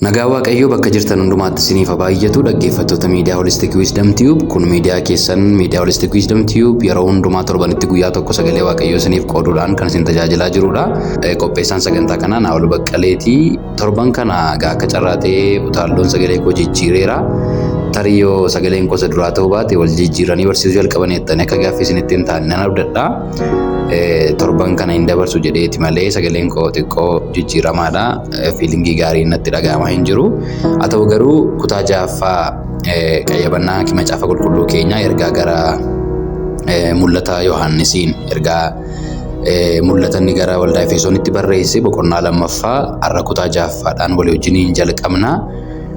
Nagaa Waaqayyoo bakka jirtan hundumaatti isiniif haa baay'atu dhaggeeffattoota miidiyaa Holistic Wisdom Tube. Kun miidiyaa keessan miidiyaa Holistic Wisdom Tube yeroo hundumaa torbanitti guyyaa tokko sagalee Waaqayyoo isiniif qooduudhaan kan isin tajaajilaa jirudha. Qopheessaan sagantaa kanaa Naawol Baqqaleeti. Torban kana akka carraatee utaalloon sagalee koo jijjiireera. Tariyyoo sagaleen koo duraa ta'uu baate wal jijjiiranii barsiisuu jalqaban jettanii akka gaaffii isinitti hin taane nan abdadha. Torban kana hin dabarsu jedheeti malee sagaleen koo xiqqoo jijjiiramaadha. Fiilingii gaariin natti dhaga'amaa hin jiru. Haa ta'u garuu kutaa ja'affaa qayyabannaa macaafa qulqulluu keenyaa ergaa gara mul'ata Yohaannisiin ergaa mul'atanni gara waldaa Efesoonitti barreesse boqonnaa lammaffaa har'a kutaa ja'affaadhaan walii wajjiniin jalqabna.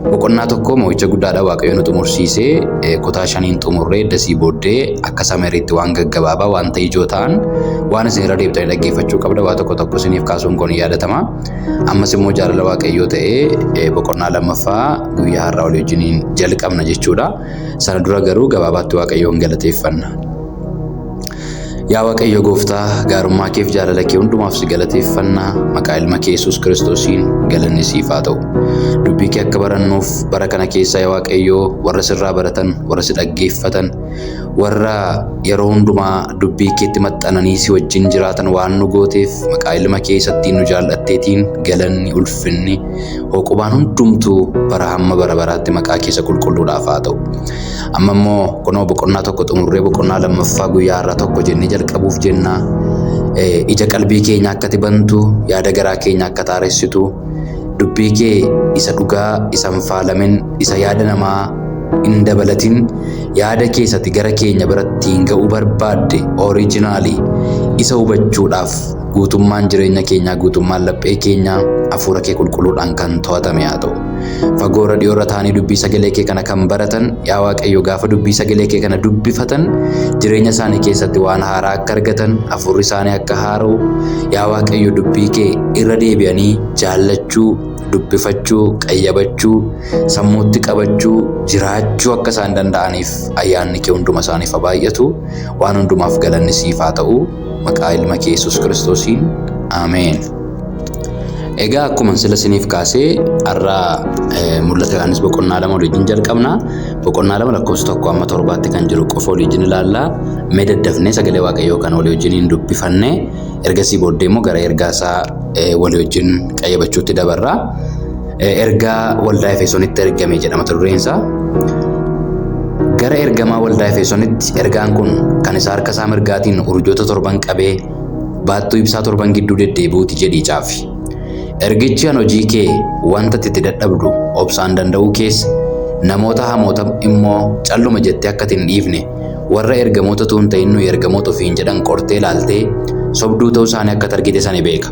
Boqonnaa tokko mo'icha guddaadha Waaqayyo nu xumursiisee kutaa shaniin xumurree dasii booddee akka samariitti waan gaggabaabaa wanta ijoo ta'an waan isin irra deebitanii dhaggeeffachuu qabda waa tokko tokko isiniif kaasuun kun yaadatama. Ammas immoo jaalala Waaqayyoo ta'ee boqonnaa lammaffaa guyyaa har'aa walii wajjiniin jalqabna jechuudha. Sana dura garuu gabaabaatti Waaqayyoon galateeffanna. Yaa Waaqayyo Gooftaa gaarummaa keef jaalala kee hundumaaf si galateeffanna. Maqaa ilma kee Yesuus Kiristoosiin galanni siif haa ta'u. Dubbii kee akka barannuuf bara kana keessa yaa Waaqayyo warra sirraa baratan, warra si dhaggeeffatan, warra yeroo hundumaa dubbii keetti maxxananii si wajjin jiraatan waan nu gooteef maqaa ilma kee isattiin nu jaallatteetiin galanni ulfinni hooqubaan hundumtuu bara hamma bara baraatti maqaa keessa qulqulluudhaaf haa ta'u. Amma immoo kunoo boqonnaa tokko xumurree boqonnaa lammaffaa guyyaa har'aa tokko jennee jalqabuuf jenna. Ija qalbii keenya akka tibantu, yaada garaa keenya akka taaressitu, dubbii kee isa dhugaa, isa hin faalamin, isa yaada namaa hin dabalatin, yaada keessatti gara keenya biratti hin ga'uu barbaadde oriijinaalii isa hubachuudhaaf guutummaan jireenya keenyaa, guutummaan laphee keenyaa hafuura kee qulqulluudhaan kan to'atame haa ta'u. Fagoora dhiyoorra ta'anii dubbii sagalee kee kana kan baratan yaa Waaqayyo gaafa dubbii sagalee kee kana dubbifatan jireenya isaanii keessatti waan haaraa akka argatan, hafuurri isaanii akka haara'u yaa Waaqayyo dubbii kee irra deebi'anii jaallachuu, dubbifachuu, qayyabachuu, sammuutti qabachuu, jiraachuu akka isaan danda'aniif ayyaanni kee hunduma isaaniif haa baay'atu. Waan hundumaaf galanni siif haa ta'u. Maqaa ilma kee Yesuus Kiristoosiin Ameen. Egaa akkuma sila isiniif kaasee har'a mul'ata Yohaannis boqonnaa lama waliin jalqabna. Boqonnaa lama lakkoofsa 1 hamma 7tti kan jiru qofa waliin ilaalla. Mee daddafnee sagalee Waaqayyoo kan walii wajjiniin dubbifanne ergasii booddee immoo gara ergaasaa walii wajjin qayyabachuutti dabarra. Ergaa waldaa Efesoonitti ergame jedhama dureensaa. Gara ergamaa waldaa Efesoonitti ergaan kun kan isa harka isaa mirgaatiin urjoota 7 qabee baattuu ibsaa 7 gidduu deddeebi'uuti jedhii caafi. Ergichi an hojii kee wanta itti dadhabdu obsaan danda'uu keessa namoota hamoota immoo calluma jettee akka hin dhiifne warra ergamoota tuun ta'in nuyi ergamoota ofiin jedhan qortee ilaaltee sobduu ta'uu isaanii akka argite sana beeka.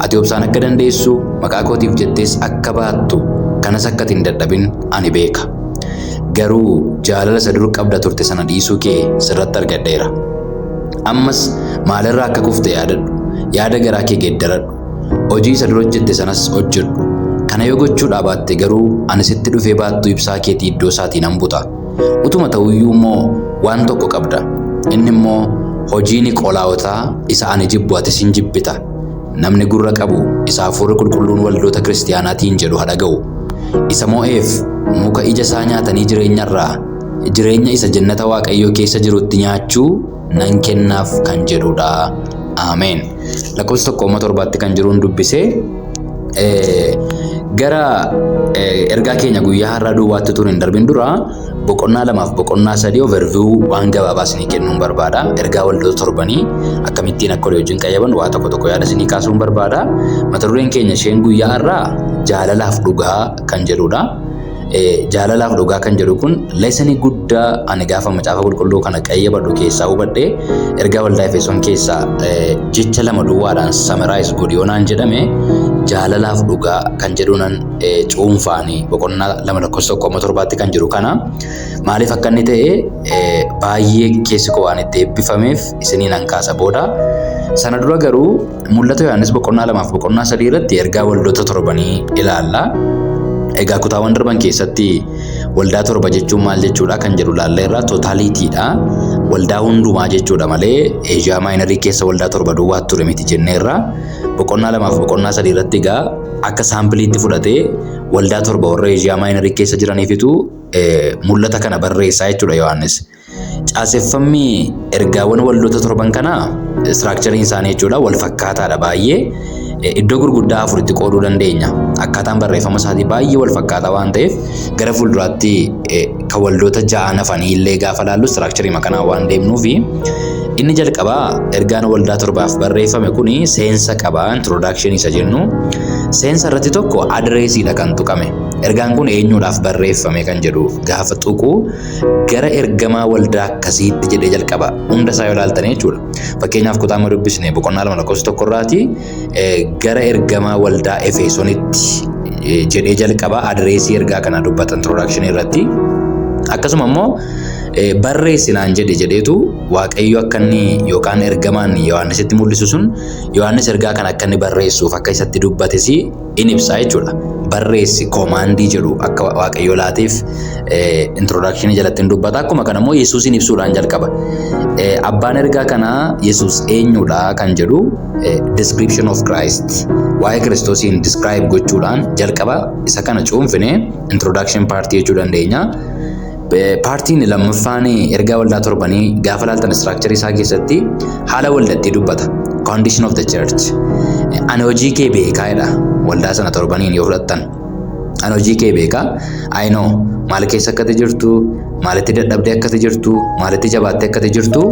Ati obsaan akka dandeessu maqaa kootiif jettees akka baattu kanas akka hin dadhabin ani beeka. Garuu jaalala isa dur qabda turte sana dhiisuu kee sirratti argadheera. Ammas maalirraa akka kufte yaadadhu. Yaada garaa kee geeddaradhu. Hojii isa dur hojjette sanas hojjedhu. Kana yoo gochuudhaa baatte garuu ani sitti dhufee baattuu ibsaa keetii iddoo isaatii nan buta. Utuma ta'uyyuu immoo waan tokko qabda. Inni immoo hojii Niqolaawotaa isa ani jibbu ati sin jibbita. Namni gurra qabu isa hafuurri qulqulluun waldoota kiristaanaatiin jedhu haa dhaga'u. Isa moo'eef muka ija isaa nyaatanii jireenya isa jannata Waaqayyoo keessa jirutti nyaachuu nan kennaaf kan jedhudha. Ameen. Lakkoofsa 1:7tti kan jiruun dubbisee gara ergaa keenya guyyaa har'aa duwwaatti tun hin darbin dura boqonnaa 2 fi boqonnaa 3 overview waan gabaabaa isinii kennuun barbaada. Ergaa waldoota 7 akkamittiin akka walii wajjin qayyaban waa tokko tokko yaada isinii kaasuun barbaada. Mata dureen keenya isheen guyyaa har'aa jaalalaaf dhugaa kan jedhudha. Jaalalaaf dhugaa kan jedhu kun leesanii guddaa ani gaafa macaafa qulqulluu kana qayyabadhu keessaa hubadhee ergaa waldaa Efesoon keessaa jecha 2 duwwaadhaan samaraayis godhi yoonaan jedhame jaalalaaf dhugaa kan jedhuunan cuunfaanii boqonnaa 2:7tti kan jiru kana maaliif akka inni ta'e baay'ee keessi koo waan itti eebbifameef isiniin an kaasa booda. Sana dura garuu mul'ata Yohaannis boqonnaa 2 fi boqonnaa 3 irratti ergaa waldoota 7 ilaalla. Egaa kutaawwan darban keessatti waldaa 7 jechuun maal jechuudha kan jedhu laalleerra tootaaliitiidha. Waldaa hundumaa jechuudha malee Eeshiyaa Maayinarii keessa waldaa 7 duwwaa ture miti jenneerra. Boqonnaa 2 fi boqonnaa 3 irratti egaa akka saampiiliitti fudhatee waldaa torba warra Eeshiyaa Maayinarii keessa jiraniifitu mul'ata kana barreessaa jechuudha Yohaannis. Caaseffamni ergaawwan waldoota torban kanaa istiraakchariin isaanii jechuudha wal fakkaataadha baay'ee. Iddoo gurguddaa afuritti qooduu dandeenya. Akkaataan barreeffama isaatii baay'ee wal fakkaataa waan ta'eef gara fuulduraatti kan waldoota ja'an hafanii illee gaafa laallu istiraakcharii kanaa waan deemnuufi inni jalqabaa ergaan waldaa torbaaf barreeffame kuni seensa qabaa introduction isa jennu. Seensa irratti tokko adreesiidha kan tuqame. Ergaan kun eenyuudhaaf barreeffame kan jedhu gaafa tuqu gara ergamaa waldaa akkasiitti jedhee jalqaba. Hunda isaa yoo ilaaltan jechuudha. Fakkeenyaaf kutaa amma dubbisne boqonnaa 2:1 irraati gara ergamaa waldaa Efesoonitti jedhee jalqaba adreesii ergaa kana dubbata introduction irratti. Akkasuma immoo barreessinaan jedheetu Waaqayyo akka inni yookaan ergamaan Yohaannisitti mul'isu sun Yohaannis ergaa kana akka inni barreessuuf akka isatti dubbates in ibsa jechuudha. Barreessi koomaandii jedhu akka Waaqayyo laateef introduction jalatti hin dubbata. Akkuma kana immoo Yesuusin ibsuudhaan jalqaba. Abbaan ergaa kanaa Yesuus eenyudha kan jedhu description of Christ waa'ee Kiristoosiin describe gochuudhaan jalqaba. Isa kana cuunfine introduction party jechuu dandeenya. Paartiin lammaffaan ergaa waldaa torbanii gaafa laaltan istiraakcharii isaa keessatti haala waldattii dubbata. Condition of the church. Ani hojii kee beekaa jedha waldaa sana torbaniin yoo fudhattan. Ani hojii kee beekaa. I know maal keessa akkati jirtu, maalitti dadhabdee akkati jirtu, maalitti jabaattee akkati jirtu.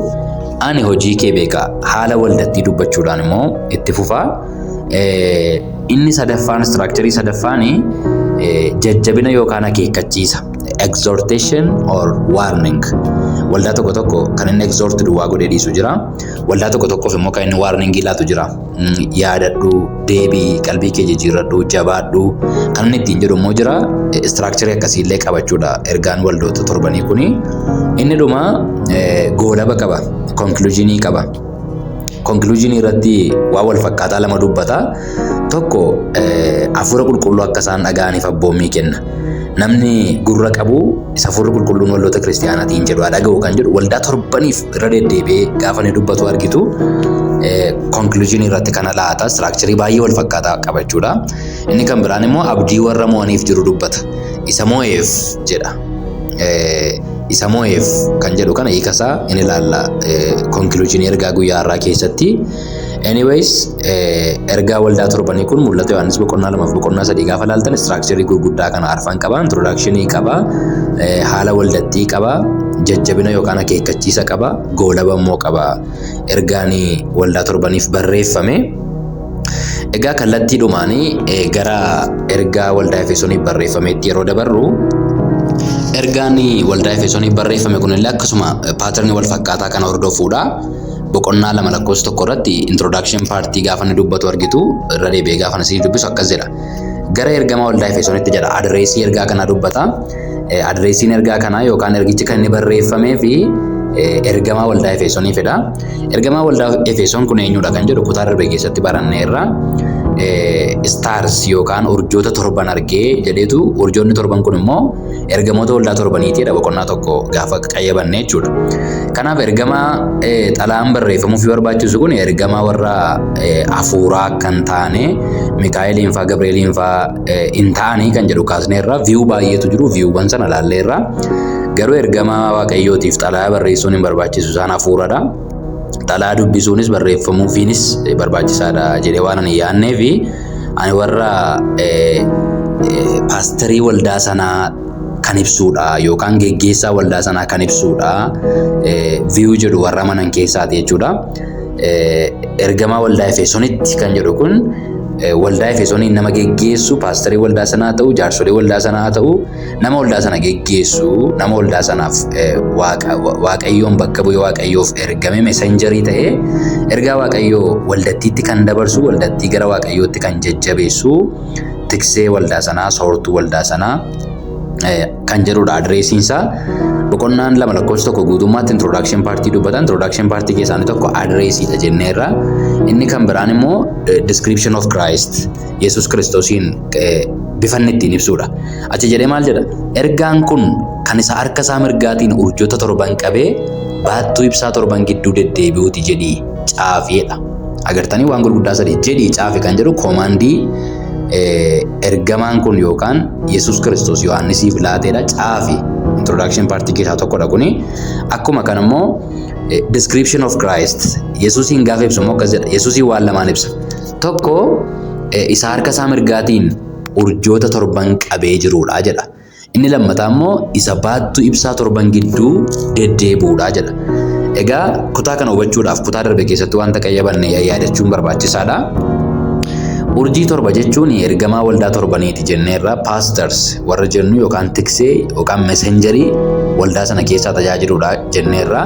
Ani hojii kee beekaa. Haala waldattii dubbachuudhaan immoo itti fufaa. Inni sadaffaan istiraakcharii sadaffaan jajjabina yookaan akeekkachiisa. Exhortation or warning. Waldaa tokko tokko kan inni exhort duwwaa godhee dhiisu jira. Waldaa tokko tokkoof immoo kan inni warning laatu jira. Yaadadhu, deebii, qalbii kee jijjiirradhu, jabaadhu. Kan inni ittiin jedhu immoo jira. Istiraakcharii akkasiillee qabachuudha ergaan waldoota torbanii kuni. Inni dhuma goolaba qaba. Conclusionii qaba. Conclusion irratti waa wal fakkaataa lama dubbata. Tokko hafuura qulqulluu akka isaan dhaga'aniif abboommii kenna. Namni gurra qabu isa hafuurri qulqulluun waldoota kiristaanaatiin jedhu dhaga'u kan jedhu waldaa torbaniif irra deddeebi'ee gaafa inni dubbatu argitu conclusion irratti kana laata istiraakcharii baay'ee wal fakkaataa qabachuudha. Inni kan biraan immoo abdii warra mo'aniif jiru dubbata. Isa mo'eef jedha. Isa mo'eef kan jedhu kana hiikasaa inni ilaalla conclusion ergaa guyyaa har'aa keessatti. Anyways, ergaa waldaa torbanii kun mul'ata Yohaannis boqonnaa 2 boqonnaa 3 gaafa laaltan istiraakcharii gurguddaa kana arfan qaba. Introductionii qaba, haala waldattii qaba, jajjabina yookaan akeekkachiisa qaba, goolaba immoo qaba. Ergaan waldaa torbaniif barreeffame. Egaa kallattiidhumaanii gara ergaa waldaa Efesooniif barreeffametti yeroo dabarru ergaan waldaa Efesooniif barreeffame kunillee akkasuma paaternii wal fakkaataa kana hordofuudha. Boqonnaa 2:1 irratti introduction party gaafa inni dubbatu argitu irra deebi'ee gaafa inni dubbisu akkas jedha. Gara ergamaa waldaa Efesoonitti jedha. Adreesii ergaa kana dubbata. Adreesiin ergaa kanaa yookaan ergichi kan inni barreeffamee fi ergamaa waldaa Efesooniifidha. Ergamaa waldaa Efesoon kun eenyudha kan jedhu kutaa darbe keessatti baranneerra. Stars yookaan urjoota torban argee jedheetu urjoonni torban kun immoo ergamoota waldaa torbaniitiidha boqonnaa 1 gaafa qayyabanne jechuudha. Kanaaf ergamaa xalaan barreeffamuuf barbaachisu kun ergamaa warra hafuuraa kan taane Mikaa'eliin faa Gabrieliin faa hin taanii kan jedhu kaasneerra. Viyuu baay'eetu jiru. Viyuuwwan sana laalleerra. Garuu ergamaa Waaqayyootiif xalaa barreessuun hin barbaachisu isaan hafuuradha. Xalaa dubbisuunis barreeffamuufiinis barbaachisaadha jedhee waan ani yaadnee fi ani warra paasterii waldaa sanaa kan ibsuudha yookaan geggeessaa waldaa sanaa kan ibsuudha. Viyuu jedhu warra manan keessaati jechuudha. Ergamaa waldaa Efesoonitti kan jedhu kun waldaa Efesooniin nama geggeessu paasterii waldaa sanaa ta'u jaarsolee waldaa sanaa ta'u nama waldaa sana geggeessu nama waldaa sanaaf Waaqayyoon bakka bu'ee Waaqayyoof ergame messengerii ta'ee ergaa Waaqayyoo waldattiitti kan dabarsu waldattii gara Waaqayyootti kan jajjabeessu tiksee waldaa sanaa soortuu waldaa sanaa kan jedhudha adreesiinsa. Boqonnaan 2:1 guutummaatti introduction party dubbata. Introduction party keessaanii tokko adreesiidha jenneerra. Inni kan biraan immoo description of Christ Yesuus Kiristoosiin bifanni ittiin ibsuudha. Achi jedhee maal jedha? Ergaan kun kan isa harka isaa mirgaatiin urjoota torban qabee baattuu ibsaa torban gidduu deddeebi'uuti jedhii caafeedha. Agartanii waan gurguddaa sadii jedhii caafe kan jedhu koomaandii ergamaan kun yookaan Yesuus Kiristoos Yohaannisiif laateedha caafi introduction partii keessaa tokkodha kuni. Akkuma kana immoo description of Christ Yesuusin gaafa ibsu immoo akkas jedha. Yesuusin waan lamaan ibsa. Tokko isa harka isaa mirgaatiin urjoota torban qabee jirudha jedha. Inni lammataa immoo isa baattuu ibsaa torban gidduu deddeebuudha jedha. Egaa kutaa kana hubachuudhaaf kutaa darbe keessatti wanta qayyabanne yaadachuun barbaachisaadha. Urjii torba jechuun ergamaa waldaa torbaniiti jenneerra pastors warra jennu yookaan tiksee yookaan messengerii waldaa sana keessaa tajaajiludha jenneerra.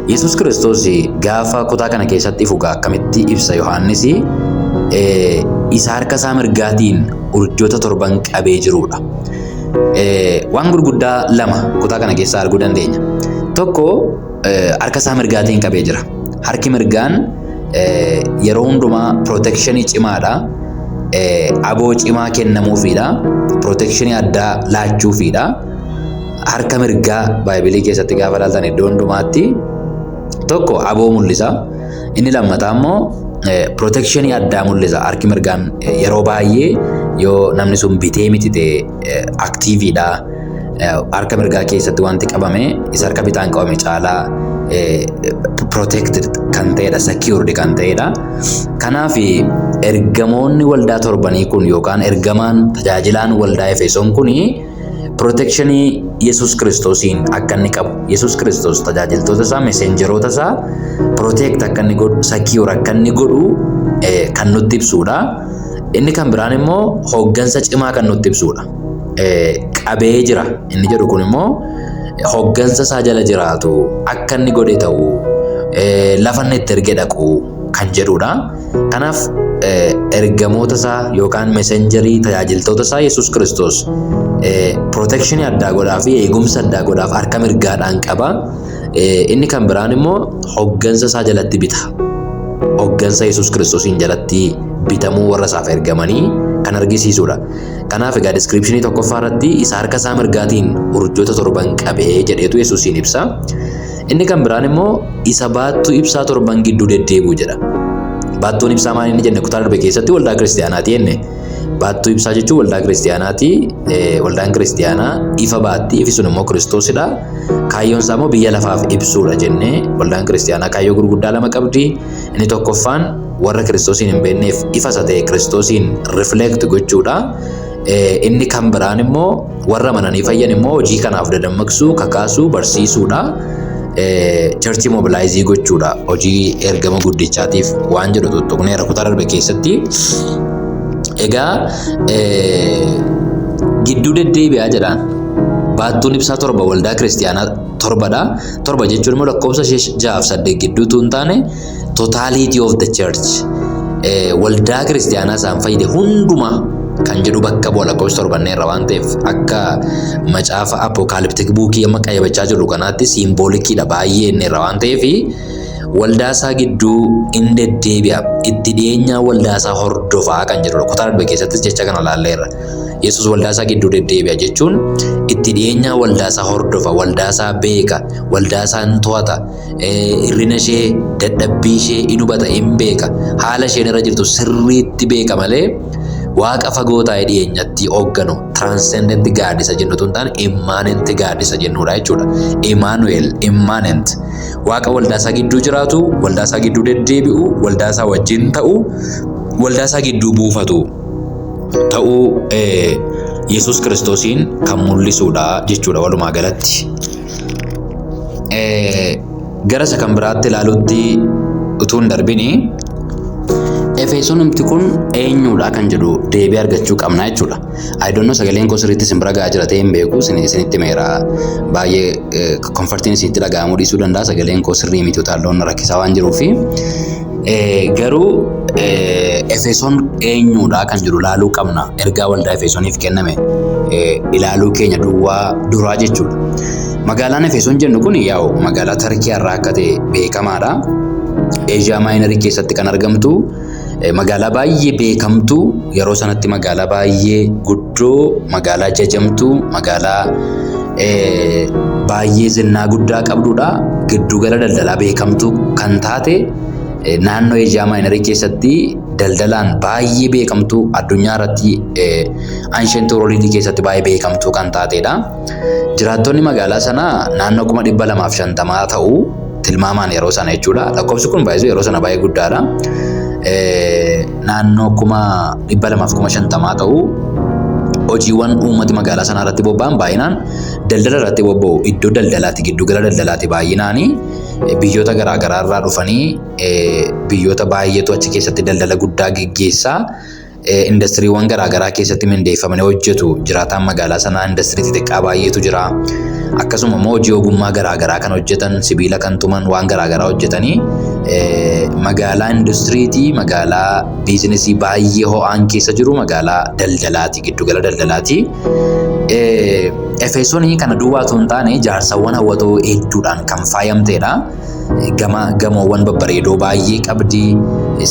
Yesuus Kiristoos gaafa kutaa kana keessatti ifugaa akkamitti ibsa Yohaannis isa harka isaa mirgaatiin urjoota torban qabee jirudha. Waan gurguddaa lama kutaa kana keessaa arguu dandeenya. Tokko harka isaa mirgaatiin qabee jira. Harki mirgaan yeroo hundumaa protekshinii cimaadha. Aboo cimaa kennamuufiidha. Protekshinii addaa laachuufiidha. Harka mirgaa Baayibilii keessatti gaafa ilaaltan iddoo hundumaatti tokko aboo mul'isa. Inni lammataa immoo protekshinii addaa mul'isa. Harki mirgaan yeroo baay'ee yoo namni sun bitee miti ta'e aktiiviidha. Harka mirgaa keessatti wanti qabame isa harka bitaan qabame caalaa protected kan ta'edha, secured kan ta'edha. Kanaaf ergamoonni waldaa torbanii kun yookaan ergamaan tajaajilaan waldaa Efesoon kuni protekshinii Yesuus Kiristoosiin akka inni qabu. Yesuus Kiristoos tajaajiltoota isaa, messengeroota isaa protect akka inni godhu, secure akka inni godhu kan nutti ibsudha. Inni kan biraan immoo hooggansa cimaa kan nutti ibsudha. Qabee jira inni jedhu kun immoo hooggansa isaa jala jiraatu akka inni godhe ta'u lafa inni itti erge dhaqu kan jedhudha. Kanaaf ergamoota isaa yookaan messengerii tajaajiltoota isaa Yesuus Kiristoos protekshinii addaa godhaa fi eegumsa addaa godhaaf harka mirgaadhaan qaba. Inni kan biraan immoo hooggansa isaa jalatti bita. Hooggansa Yesuus Kiristoosiin jalatti bitamuu warra isaaf ergamanii kan argisiisudha. Kanaaf egaa descriptionii tokkoffaa irratti isa harka isaa mirgaatiin urjoota torban qabee jedheetu Yesuusiin ibsa. Inni kan biraan immoo isa baattuu ibsaa torban gidduu deddeebi'u jedha. Baattuun ibsaa maal inni jenne kutaa darbe keessatti waldaa kiristiyaanaati jenne. Baattuu ibsaa jechuun waldaa kiristiyaanaati. Waldaan kiristiyaanaa ifa baatti, ifi sun immoo Kiristoosidha. Kaayyoon isaa immoo biyya lafaaf ibsuudha jennee waldaan kiristiyaanaa kaayyoo gurguddaa lama qabdi. Inni tokkoffaan warra Kiristoosiin hin beekneef ifa isa ta'e Kiristoosiin reflect gochuudha. Inni kan biraan immoo warra amananii fayyan immoo hojii kanaaf dadammaqsuu, kakaasuu, barsiisuudha. Church mobilizing gochuudha. Hojii ergama guddichaatiif waan jedhu tuttuqneera kutaa darbe keessatti. Egaa gidduu deddeebi'aa jedhaan baattuun ibsaa torba waldaa kiristiyaanaa torbadha. Torba jechuun immoo lakkoofsa 6-8 gidduutu hin taane totality of the church waldaa kiristiyaanaa isaan fayyade hundumaa kan jedhu bakka bu'a lakkoofsa torbanneerra waan ta'eef akka macaafa apokaliptik buukii amma qayyabachaa jirru kanaatti simbolikiidha baay'ee inneerra waan ta'eef waldaa isaa gidduu in deddeebi'a itti dhiyeenya waldaa isaa hordofaa kan jedhudha. Kutaa darbe keessattis jecha kana laalleerra. Yesuus waldaa isaa gidduu deddeebi'a jechuun itti dhiyeenya waldaa isaa hordofa, waldaa isaa beeka, waldaa isaa in to'ata, hirrina ishee, dadhabbii ishee in hubata, in beeka, haala isheen irra jirtu sirriitti beeka malee waaqa fagoo taa'ee dhiyeenyatti hoogganu transcendent God isa jennutu hin taane immanent God isa jennudha jechuudha. Emmanuel, immanent. Waaqa waldaa isaa gidduu jiraatu, waldaa isaa gidduu deddeebi'u, waldaa isaa wajjin ta'u, waldaa isaa gidduu buufatu ta'uu Yesuus Kiristoosiin kan mul'isudha jechuudha walumaa galatti. Gara isa kan biraatti ilaalutti utuu hin darbini Efesoon humti kun eenyudha kan jedhu deebii argachuu qabna jechuudha. Ayidoonnoo sagaleen koo sirriitti isin bira gahaa jira ta'ee hin beeku isinitti meera baay'ee komfortiin isinitti dhaga'amuu dhiisuu danda'a sagaleen koo sirrii miti utaalloon rakkisaa waan jiruufi. Garuu Efesoon eenyudha kan jedhu ilaaluu qabna. Ergaa waldaa Efesooniif kenname ilaaluu keenya duraa jechuudha. Magaalaan Efesoon jennu kun yaa'u magaalaa Tarkii irraa akka ta'e beekamaadha. Eeshiyaa Maayinarii keessatti kan argamtu magaalaa baay'ee beekamtu yeroo sanatti magaalaa baay'ee guddoo, magaalaa jajamtu, magaalaa baay'ee zinnaa guddaa qabdudha. Giddugala daldalaa beekamtu kan taate naannoo Eejiyaa Maayinarii keessatti daldalaan baay'ee beekamtuu addunyaa irratti Ancient World keessatti baay'ee beekamtuu kan taatedha. Jiraattonni magaalaa sanaa naannoo 250 ta'uu tilmaamaan yeroo sana jechuudha. Lakkoofsi kun baay'ee yeroo sana baay'ee guddaadha. Naannoo 250 ta'uu hojiiwwan uummati magaalaa sanaa irratti bobba'an baay'inaan daldala irratti bobba'u. Iddoo daldalaati, giddugala daldalaati baay'inaanii biyyoota garaagaraa irraa dhufanii biyyoota baay'eetu achi keessatti daldala guddaa geggeessaa. Indastiriiwwan garaagaraa keessatti mindeeffamanii hojjetu. Jiraataan magaalaa sanaa indastirii xixiqqaa baay'eetu jira. Akkasuma immoo hojii ogummaa garaagaraa kan hojjetan, sibiila kan tuman, waan garaagaraa hojjetanii magaalaa industiriitii, magaalaa biizinesii baay'ee ho'aan keessa jiru, magaalaa daldalaati, giddugala daldalaati. Efesoonii kana duwwaatu hin taane ijaarsawwan hawwatoo hedduudhaan kan faayamtedha. Gamoowwan babbareedoo baay'ee qabdi.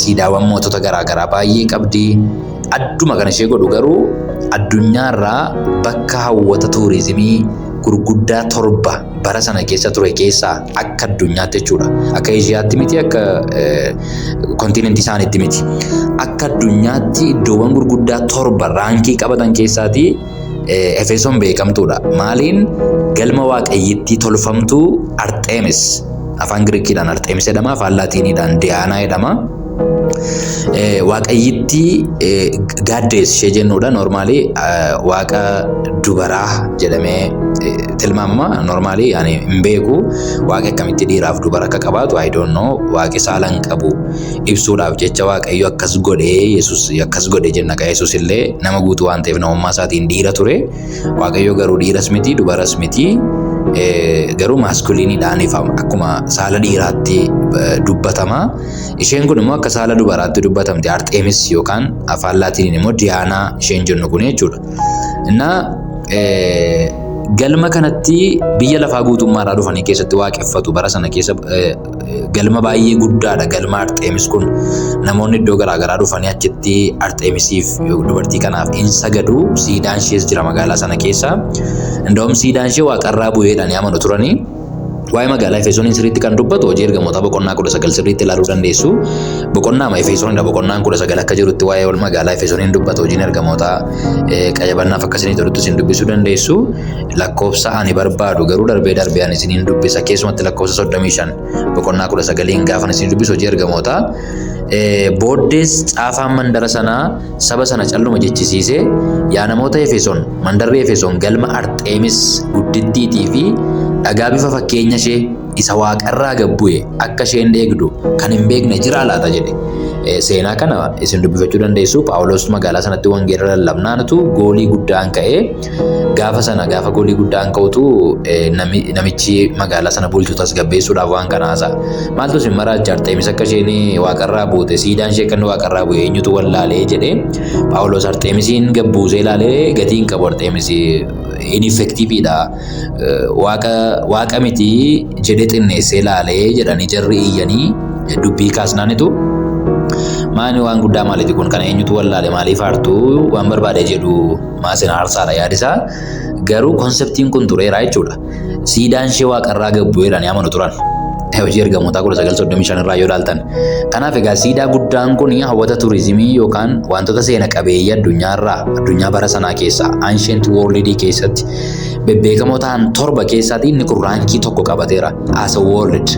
Siidaawwan mootota garaagaraa baay'ee qabdi. Adduma kan ishee godhu garuu addunyaarraa bakka hawwata tuurizimii gurguddaa 7 bara sana keessa ture keessaa akka addunyaatti jechuudha. Akka Eeshiyaatti miti, akka kontinentii isaaniitti miti. Akka addunyaatti iddoowwan gurguddaa 7 raankii qabatan keessaati Efesoon beekamtuudha. Maaliin? Galma waaqayyittii tolfamtuu Artemis. Afaan Giriikiidhaan Artemis jedhama, afaan Laatiiniidhaan Diyaanaa jedhama. Waaqayyittii gaaddees ishee jennuudha. Normaalii waaqa dubaraa jedhamee tilmaamama. Normaalii yani hin beeku waaqa akkamitti dhiiraaf dubara akka qabaatu I don't know. Waaqi saala hin qabu ibsuudhaaf jecha Waaqayyo akkas godhee Yesuus akkas godhee jenna. Yesuus illee nama guutuu waan ta'eef namummaa isaatiin dhiira ture. Waaqayyo garuu dhiiras miti dubaras miti. Garuu maskuliiniidhaan akkuma saala dhiiraatti dubbatama. Isheen kun immoo akka saala dubaraatti dubbatamte Artemis yookaan afaan Laatiiniin immoo Diyaanaa isheen jennu kun jechuudha. Innaa galma kanatti biyya lafaa guutummaarraa dhufanii keessatti waaqeffatu. Bara sana keessa galma baay'ee guddaadha galma Artemis kun. Namoonni iddoo garaagaraa dhufanii achitti Artemisiif dubartii kanaaf in sagadu. Siidaan ishees jira magaalaa sana keessa. Indoom siidaan ishee waaqarraa bu'eedhaan amanu turanii. Waa'ee magaalaa Efesooniin sirriitti kan dubbatu hojii ergamoota boqonnaa 19 sirriitti ilaaluu dandeessu. Boqonnaa Efesooniidha boqonnaan 19 akka jirutti waa'ee magaalaa Efesooniin dubbatu hojiin ergamoota qayyabannaaf akkasinitti walitti isin dubbisuu dandeessu. Lakkoofsa ani barbaadu garuu darbee ani isiniin dubbisa. Keessumatti lakkoofsa 35 boqonnaa 19 gaafa isin dubbisu hojii ergamoota. Booddees caafaan mandara sanaa saba sana calluma jechisiise. Yaa namoota Efesoon, mandarri Efesoon galma Artemis guddittiitii fi dhagaa bifa fakkeenya ishee isa waaqarraa gabbu'e akka isheen eegdu kan hin beekne jira laata jedhe. Seenaa kana isin dubbifachuu dandeessu. Phaawulos magaalaa sanatti wangeela lallabnaantu goolii guddaan ka'ee gaafa goolii guddaan ka'utu namichi magaalaa sana bulchu tasgabbeessuudhaaf waan kana haasa'a. Maaltu isin maraacha Artemis akka isheen waaqarraa buute siidaan ishee kan waaqarraa bu'e eenyutu wallaalee jedhe. Phaawulos Artemisiin gabbuusee ilaalee gatiin qabu Artemis ineffektiiviidha. Waaqa miti jedhee xinneessee ilaalee jedhanii jarri iyyanii dubbii kaasnaanitu. Maani waan guddaa maaliiti kun kana eenyutu wallaale maaliif aartuu waan barbaade jedhu maasin aarsaadha yaadisaa. Garuu konseptiin kun tureera jechuudha. Siidaan ishee waaqarraa gabbu'eedhaan amanu turan. Hojii ergamoota 1935 irraa yoo ilaaltan. Kanaaf egaa siidaa guddaan kun hawwata tuurizimii yookaan wantoota seena qabeeyyii addunyaa bara sanaa keessa Ancient World keessatti bebbeekamoo ta'an 7 keessatti inni kun raankii 1 qabateera as a world.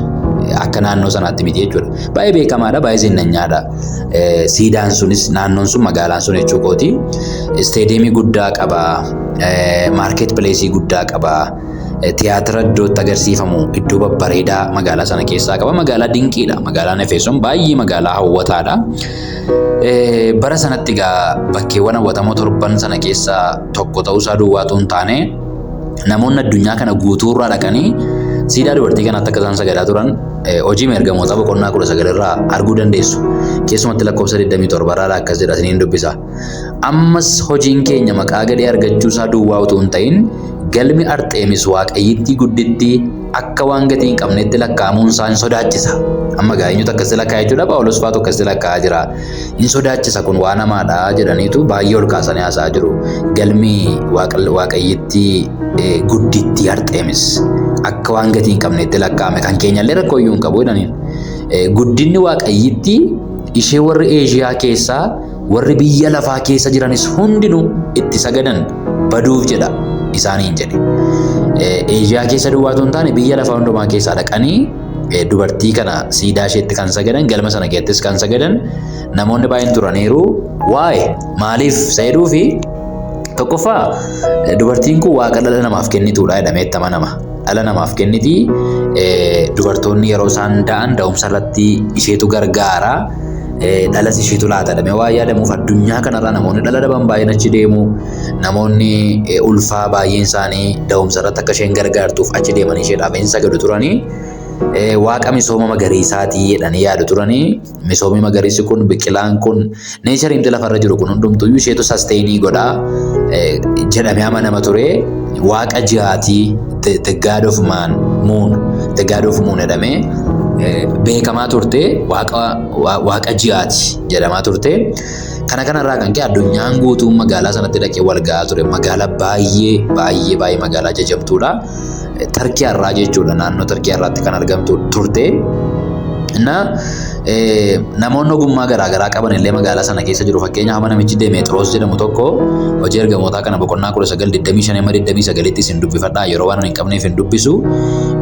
Akka naannoo sanaatti miti jechuudha. Baay'ee beekamaadha, baay'ee zinnanyaadha. Siidaan sunis naannoon sun magaalaan sun jechuukooti. Isteediyeemii guddaa qaba, maarket pileesii guddaa qaba, tiyaatira iddootti agarsiifamu iddoo babbareedaa magaalaa sana keessaa qaba. Magaalaa dinqiidha. Magaalaan Efesoon baay'ee magaalaa hawwataadha. Bara sanatti egaa bakkeewwan hawwatamoo 7 sana keessaa tokko ta'uusaa duwwaatu hin taane namoonni addunyaa kana guutuurraa dhaqanii siidaa dubartii kanaatti akka isaan sagadaa turan hojii ergamoota boqonnaa 19 irraa arguu dandeessu. Keessumatti lakkoofsa 27 irraa akkas jedha isiniin dubbisa. Ammas hojiin keenya maqaa gadee argachuusaa duwwaa utuu hin ta'in galmi Artemis waaqayyittii guddittii akka waan gatii hin qabnetti lakkaa'amuun isaa hin sodaachisa. Amma eenyutu akkasitti lakkaa'aa jechuudha. Phaawulos faatu akkasitti lakkaa'aa jira. Hin sodaachisa kun waan hamaadha jedhaniitu baay'ee ol kaasanii haasa'aa jiru. Galmi waaqayyittii guddittii Artemis akka waan gatii hin qabnetti lakkaa'ame kan keenyallee rakkoo iyyuu hin qabu jedhaniin. guddinni waaqayyitti ishee warri Eeshiyaa keessaa warri biyya lafaa keessa jiranis hundinuu itti sagadan baduuf jedha isaaniin jedhe. Eeshiyaa keessa duwwaatu hin taane biyya lafaa hundumaa keessaa dhaqanii dubartii kana siidaa isheetti kan sagadan galma sana keessattis kan sagadan namoonni baay'een turaniiru. Waa'ee maaliif sayiduu fi tokkoffaa dubartiin kun waaqa dhala namaaf kennituudha jedhamee itti amanama. Dhala namaaf kenniti. Dubartoonni yeroo isaan da'an da'umsa irratti isheetu gargaara. Dhalas isheetu laata jedhamee waa yaadamuuf addunyaa kanarraa namoonni dhala dhaban baay'een achi deemu. Namoonni ulfaa baay'een isaanii da'umsa irratti akka isheen gargaartuuf achi deemanii isheedhaaf hin sagadu turanii. Waaqa misooma magariisaatii jedhanii yaadu turanii. Misoomni magariisi kun biqilaan kun neechariimti lafarra jiru kun hundumtuyyuu isheetu sasteenii godhaa jedhamee amanama ture. Waaqa jihaatii the god of moon jedhamee beekamaa turte. Waaqa jihaati jedhamaa turte. Kanarraa kan ka'e addunyaan guutuun magaalaa sanatti dhaqee wal ga'aa ture. Magaalaa baay'ee magaalaa jajjabduudha. Tarkii irraa jechuudha. Naannoo Tarkii irraatti kan argamtu turte. Namoonni ogummaa garaagaraa qaban illee magaalaa sana keessa jiru. Fakkeenyaaf namichi Demeexiroos jedhamu tokko hojii ergamootaa kana boqonnaa 19:25-29 isin dubbifadhaa yeroo waan hin qabneef hin dubbisu.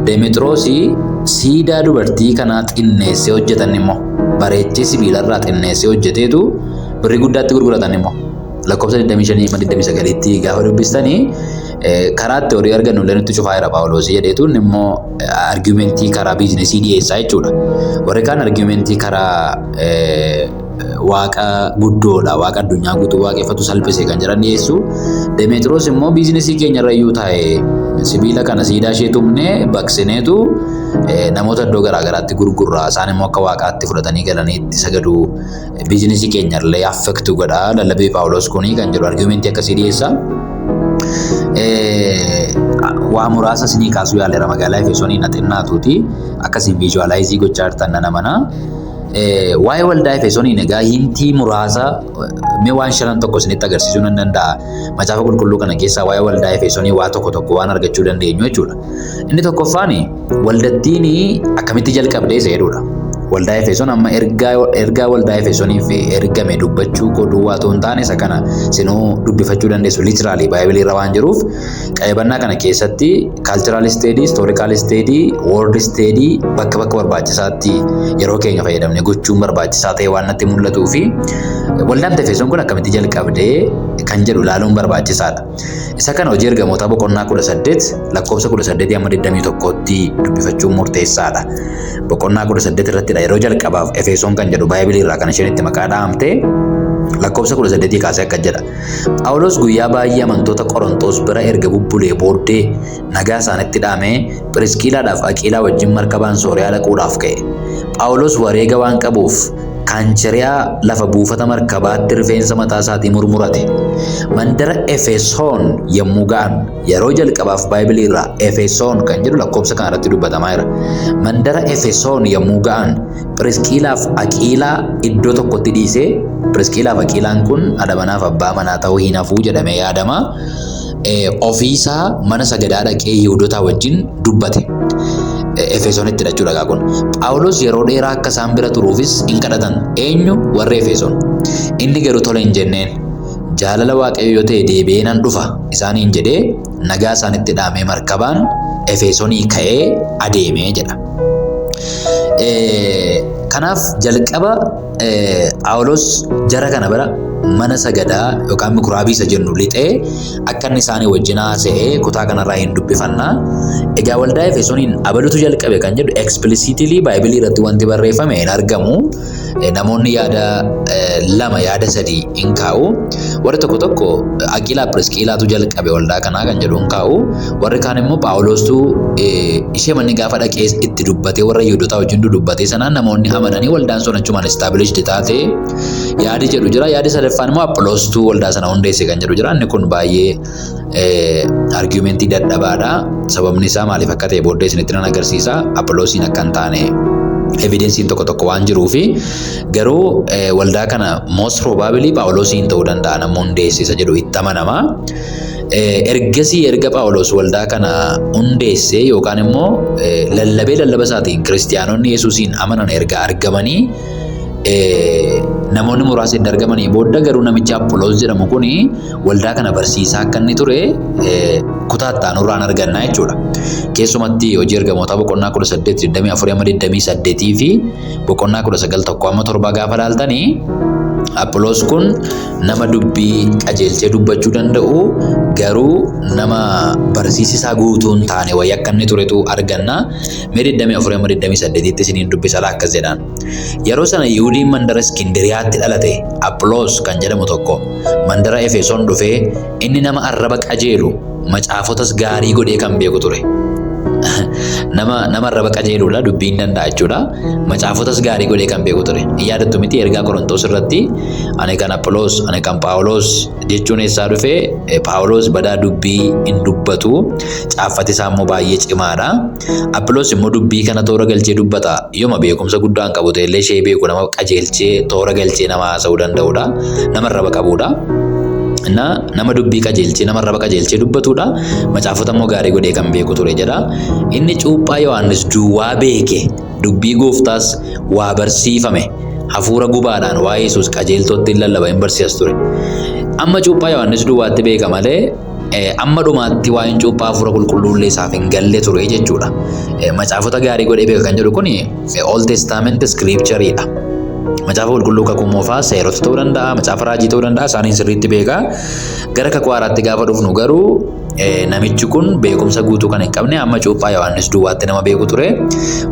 Demeexiroos siidaa dubartii kanaa xinneessee hojjetan immoo bareechee sibiilarraa xinneessee hojjeteetu birrii guddaatti gurguratan immoo lakkoofsa 25-29 gaafa dubbistanii karaatti horii argannu illee nutti cufaa jira Phaawulos jedheetuun immoo argumentii karaa biizinesii dhiyeessaa jechuudha. Warri kaan argumentii karaa waaqa guddoodha. Waaqa addunyaa guutuu waaqeffatu salphisee kan jiran dhiyeessu. Demeexiroos immoo biizinesii keenyarra iyyuu taa'e sibiila kana siidaa ishee tumnee baqsineetu namoota iddoo garaagaraatti gurgurraa. Isaan immoo akka waaqaatti fudhatanii galanii itti sagadu. Biizinesii keenyallee affektu godha. Lallabbii Phaawulos kunii kan jedhu argumentii akkasii dhiyeessa. Waa muraasa isinii kaasuu yaaleera magaalaa Efesoonii na xinnaatuuti. Akkasiin viijuwaalaayizii gochaa jirtan nan amana. Waa'ee waldaa Efesooniin egaa hintii muraasa mee waan shanan tokko isinitti agarsiisuu nan danda'a. Macaafa qulqulluu kana keessaa waa'ee waldaa Efesoonii waa tokko waan argachuu dandeenyu jechuudha. Inni tokkoffaan waldattiin akkamitti jalqabdee isa jedhudha. Waldaa Efesoon amma ergaa waldaa Efesooniif ergame dubbachuu godhuu waatoo hin taane isa kana sinuu dubbifachuu dandeessu litiraalii baay'ee irra waan jiruuf qayyabannaa kana keessatti kaalchiraal isteedii, istoorikaal isteedii, woordi isteedii bakka barbaachisaatti yeroo keenya fayyadamne gochuun barbaachisaa ta'e waan natti mul'atuu fi waldaan Efesoon kun akkamitti jalqabdee kan jedhu ilaaluun barbaachisaadha. Isa kana hojii ergamootaa boqonnaa 18 lakkoofsa 18-21tti dubbifachuun murteessaadha. Boqonnaa 18 irratti yeroo jalqabaaf Efesoon kan jedhu baay'ee irraa kan isheen itti maqaa dhahamte lakkoofsa 18 kaasee akka jedha. Phaawulos guyyaa baay'ee amantoota Qorontos bira erga bubbulee booddee nagaa isaanitti dhaamee Piriskiilaadhaaf Aqiilaa wajjin markabaan Sooriyaa dhaquudhaaf ka'e. Phaawulos wareega waan qabuuf Kaancheriyaa lafa buufata markabaatti rifeensa mataa isaatii murmurate. Mandara Efesoon yommuu ga'an yeroo jalqabaaf Baay'ibilii irraa Efesoon kan jedhu lakkoofsa kana irratti dubbatamaa jira. Mandara Efesoon yommuu ga'an Piriskiilaaf Aqiilaa iddoo tokkotti dhiisee Piriskiilaaf Aqiilaan kun adamanaaf abbaa manaa ta'uu hin hafuu jedhamee yaadama. Ofiisaa mana sagadaa dhaqee Yihuudotaa wajjin dubbate. Efesoonitti jechuudha kun. Phaawulos yeroo dheeraa akka isaan bira turuufis hin kadhatan. Eenyu warri Efesoon. Inni garuu tole hin jenneen. Jaalala Waaqayyoo yoo ta'e deebi'ee nan dhufa isaaniin jedhee nagaa isaanitti dhaamee markabaan Efesoonii ka'ee adeemee jedha. Kanaaf jalqaba Phaawulos jara kana bira mana sagadaa yookaan mikuraabii isa jennu lixee akka inni isaanii wajjin haasa'ee kutaa kanarraa hin dubbifanna. Egaa waldaa Efesooniin abalutu jalqabe kan jedhu explicitly Baay'ibilii irratti wanti barreeffame hin argamu. Namoonni yaada lama yaada sadii hin kaa'u. Warri tokko Aqiilaa Piriskiilaatu jalqabe waldaa kanaa kan jedhu hin kaa'u. Warri kaan immoo Phaawulostu ishee manni gaafa dhaqee itti dubbatee warra Yihuudotaa wajjin dubbatee sanaan namoonni amananii waldaan sun achumaan established taate yaadi jedhu jira. Yaadi sadaffaan immoo Apolostuu waldaa sana hundeesse kan jedhu jira. Inni kun baay'ee argumentii dadhabaadha. Sababni isaa maaliif akka ta'e booddee isinitti nan agarsiisa. Apolosiin akka hin taane evidensiin tokko waan jiruufi garuu waldaa kana most probably Phaawulosiin ta'uu danda'a namni hundeesse isa jedhu itti amanama. ergasii erga Phaawulos waldaa kana hundeesse yookaan immoo lallaba isaatiin kiristiyaanonni Yesuusiin amanan erga argamanii namoonni muraasni erga argamanii booda garuu namichi Apholoos jedhamu kuni waldaa kana barsiisaa akka inni ture kutaattaan irraan arganna jechuudha. Keessumatti hojii ergamootaa boqonnaa 18:24-28 fi boqonnaa 19:1-7 gaafa ilaaltanii Apholoos kun nama dubbii qajeelchee dubbachuu danda'u garuu nama barsiisisaa guutuu hin taane wayii akka inni turetu arganna. 24-28 isiniin dubbisa akkas jedhaan. Yeroo sana Yihuudiin mandara Iskindiriyaatti dhalate Apholoos kan jedhamu tokko mandara Efesoon dhufee inni nama arraba qajeelu macaafotas gaarii godhee kan beeku ture. nama arraba qajeeludha dubbiin danda'a jechuudha. Macaafotas gaarii godhee kan beeku ture. Yaadattu miti ergaa Qorontoos irratti ani kan Apholoos ani kan Phaawulos jechuun eessaa dhufee Phaawulos badaa dubbii hin dubbatu caaffati isaa immoo baay'ee cimaadha. Apholoos immoo dubbii kana toora galchee dubbata yooma beekumsa guddaa hin qabu ta'ellee ishee beeku nama qajeelchee toora galchee nama haasa'uu danda'udha. Nama arraba qabudha. Nama dubbii qajeelchee nama arraba qajeelchee dubbatudha. Macaafota immoo gaarii godhee kan beeku ture jedha. Inni cuuphaa Yohaannis duwwaa beeke dubbii gooftaas waa barsiifame hafuura gubaadhaan waa'ee Yesuus qajeeltootti lallaba hin barsiisas ture. Amma cuuphaa Yohaannis duwwaatti beeka malee amma dhumaatti waa'een cuuphaa hafuura qulqulluullee isaaf hin galle ture jechuudha. Macaafota gaarii godhee beeka kan jedhu kun Old Testament Scriptureedha. Macaafa qulqulluu kakuu moofaa seerota ta'uu danda'a, macaafa raajii ta'uu danda'a, isaaniin sirriitti beeka. Gara kakuu haaraatti gaafa dhufnu garuu namichi kun beekumsa guutuu kan hin qabne amma cuuphaa Yohaannis duwwaatti nama beeku ture.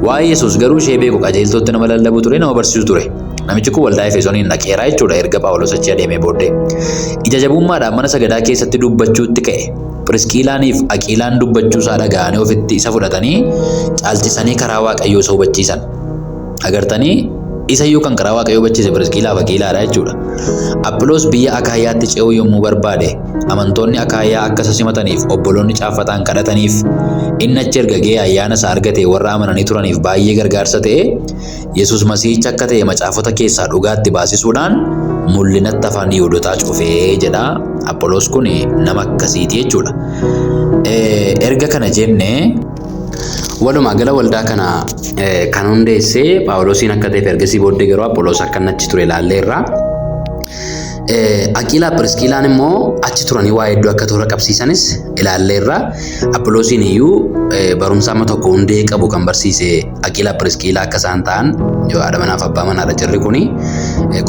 Waa'ee Yesuus garuu ishee beeku qajeeltootti nama lallabu ture, nama barsiisu ture. Namichi kun waldaa Efesooniin dhaqeera jechuudha erga Phaawulos achi adeemee booddee. Ija jabummaadhaan mana sagadaa keessatti dubbachuutti ka'e. Piriskiilaaniif Aqiilaan dubbachuu isaa dhaga'anii ofitti isa fudhatanii caalchisanii karaa Waaqayyoo isa hubachiisan. Agartanii isayyuu kan karaa Waaqayyoo hubachiise Piriskiilaa fi Aqiilaadha jechuudha. Apholoos biyya Akaayaatti ce'uu yommuu barbaade amantoonni Akaayaa akka isa simataniif obboloonni caaffataan kadhataniif inni achi erga ga'ee ayyaana isaa argate warra amananii turaniif baay'ee gargaarsa ta'e Yesuus Masiihicha akka ta'e macaafota keessaa dhugaatti baasisuudhaan mul'inatti afaan Yihuudootaa cufee jedha. Apholoos kun nama akkasiiti jechuudha. Erga kana jennee walumaa gala waldaa kana kan hundeesse Phaawulosiin akka ta'eef ergasii booddee garuu Apholoos akka achi ture ilaalleerra. Aqiilaa Piriskiilaan immoo achi turanii waa hedduu akka toora qabsiisanis ilaalleerra. Apholoosiin iyyuu barumsa amma tokko hundee qabu kan barsiise Aqiilaa Piriskiilaa akka isaan ta'an yoo haadha manaaf abbaa manaadha jirri kuni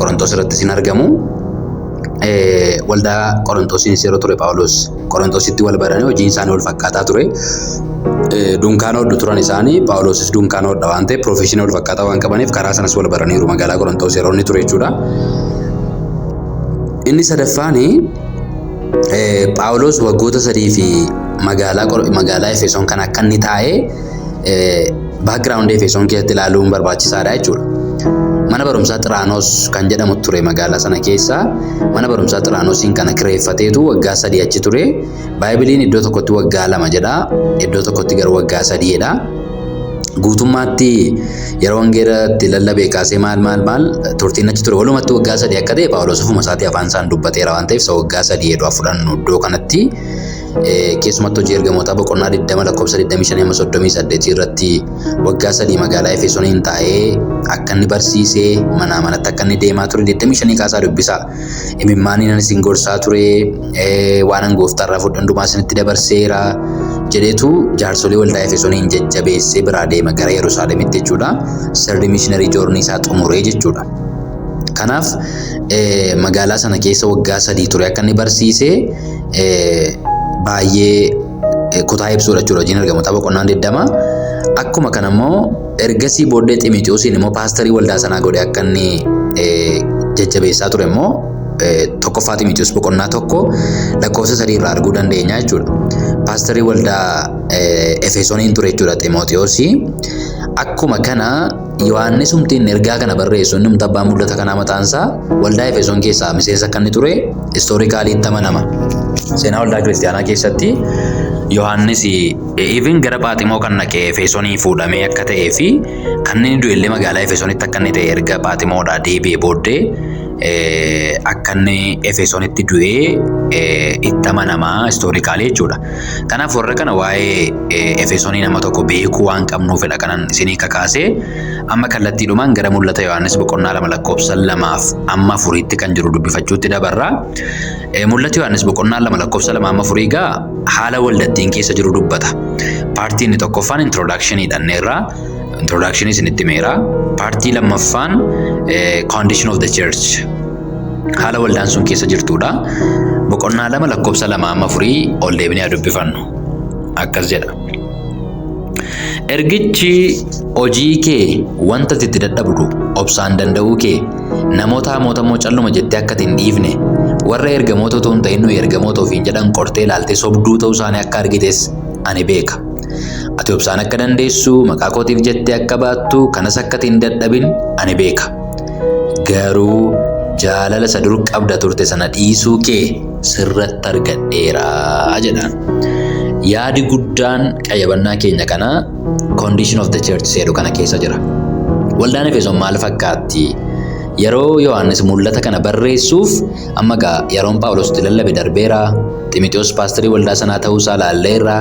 Qorontoos irratti sin argamu. Waldaa Qorontosiinis yeroo ture Phaawulos Qorontositti wal baranii hojiin isaanii wal fakkaataa ture. Dunkaana hodhu turan isaanii Phaawulosis dunkaana hodha waan ta'eef piroofeshinii wal fakkaataa waan qabaniif karaa sanas wal baraniiru magaalaa Qorontos yeroo inni ture jechuudha. Inni sadaffaan Phaawulos waggoota 3 fi magaalaa Efesoon kan akka inni taa'ee background Efesoon keessatti ilaaluun barbaachisaadha jechuudha. Mana barumsaa Xiraanoos kan jedhamu ture magaalaa sana keessa. Mana barumsaa Xiraanoosiin kana kireeffateetu waggaa 3 achi ture. Baaybiliin iddoo tokkotti waggaa 2 jedha, iddoo tokkotti garuu waggaa 3 jedha. Guutummaatti yeroo wangeelatti lallabee kaasee maal turtiin achi ture walumatti waggaa 3 akka ta'e Phaawulos ofuma isaatii afaan isaan dubbateera waan ta'eef isa waggaa 3 jedhu fudhannu iddoo kanatti. Keessumattuu hojii ergamootaa boqonnaa 20 lakkoofsa 25-38 irratti waggaa 3 magaalaa Efesooniin taa'ee akka inni barsiisee manaa manatti akka inni deemaa ture 25 kaasaa dubbisa. Imimmaaniin isin gorsaa ture waan gooftaarraa fudhan hundumaa isinitti dabarseera jedheetu jaarsolii waldaa Efesooniin jajjabeessee biraa deema gara Yerusaalemitti jechuudha. Sirni mishiinarii joornii isaa xumuree jechuudha. Kanaaf magaalaa sana keessa waggaa 3 ture akka inni barsiisee baay'ee kutaa ibsuudha jechuudha hojiin ergamootaa boqonnaa 20. Akkuma kana immoo ergasii booddee Xiimotewosiin immoo paastarii waldaa sanaa godhe akka inni jajjabeessaa ture immoo tokkoffaa Xiimotewos boqonnaa 1 lakkoofsa 3 irraa arguu dandeenya jechuudha. Paastarii waldaa Efesooniin ture jechuudha Xiimotewosii. Akkuma kana Yohaannis humtiin ergaa kana barreessu inni abbaan mul'ata kanaa mataansaa waldaa Efesoon keessaa miseensa akka inni ture istoorikaaliitti amanama. Seenaa waldaa kiristaanaa keessatti Yohaannis even gara Phaaximoo kan dhaqee Efesoonii fuudhamee akka ta'ee fi kanneen du'ellee magaalaa Efesoonitti akka inni ta'e erga Phaaximoodhaa deebi'ee booddee akka inni Efesoonitti du'ee itti amanamaa istoorikaalee jechuudha. Kanaaf warra kana waa'ee Efesoonii nama tokko beekuu waan qabnuufidha kanan isinii kakaasee amma kallattiidhumaan gara mul'ata Yohaannis boqonnaa 2 lakkoofsa 2-4tti kan jiru dubbifachuutti dabarra. Mul'ata Yohaannis boqonnaa 2 lakkoofsa 2-4 egaa haala waldattiin keessa jiru dubbata. Paartiin inni tokkoffaan introductionii dhanneerra. Introductionii isinitti meera. Paartii lammaffaan condition of the church. Haala waldaan sun keessa jirtudha. Boqonnaa 2 lakkoofsa 2-4 ol deebinee dubbifannu. Akkas jedha. Ergichi hojii kee wanta itti dadhabdu obsaan danda'uu kee namoota hamoota immoo calluma jettee akka hin dhiifne warra ergamoota otoo hin ta'in ergamoota ofiin jedhan qortee ilaaltee sobduu ta'uu isaanii akka argites ani beeka. Ati obsaan akka dandeessu maqaa kootiif jettee akka baattu kanas akka hin dadhabin ani beeka. Garuu jaalala isa dur qabda turte sana dhiisuu kee sirratti argadheera jedhaan. Yaadi guddaan qayyabannaa keenya kana condition of the church jedhu kana keessa jira. Waldaan Efesoon maal fakkaatti? Yeroo Yohaannis mul'ata kana barreessuuf amma gaa yeroon Phaawulos itti lallabe darbeera. Ximotewos paasterii waldaa sanaa ta'uusaa laalleerra.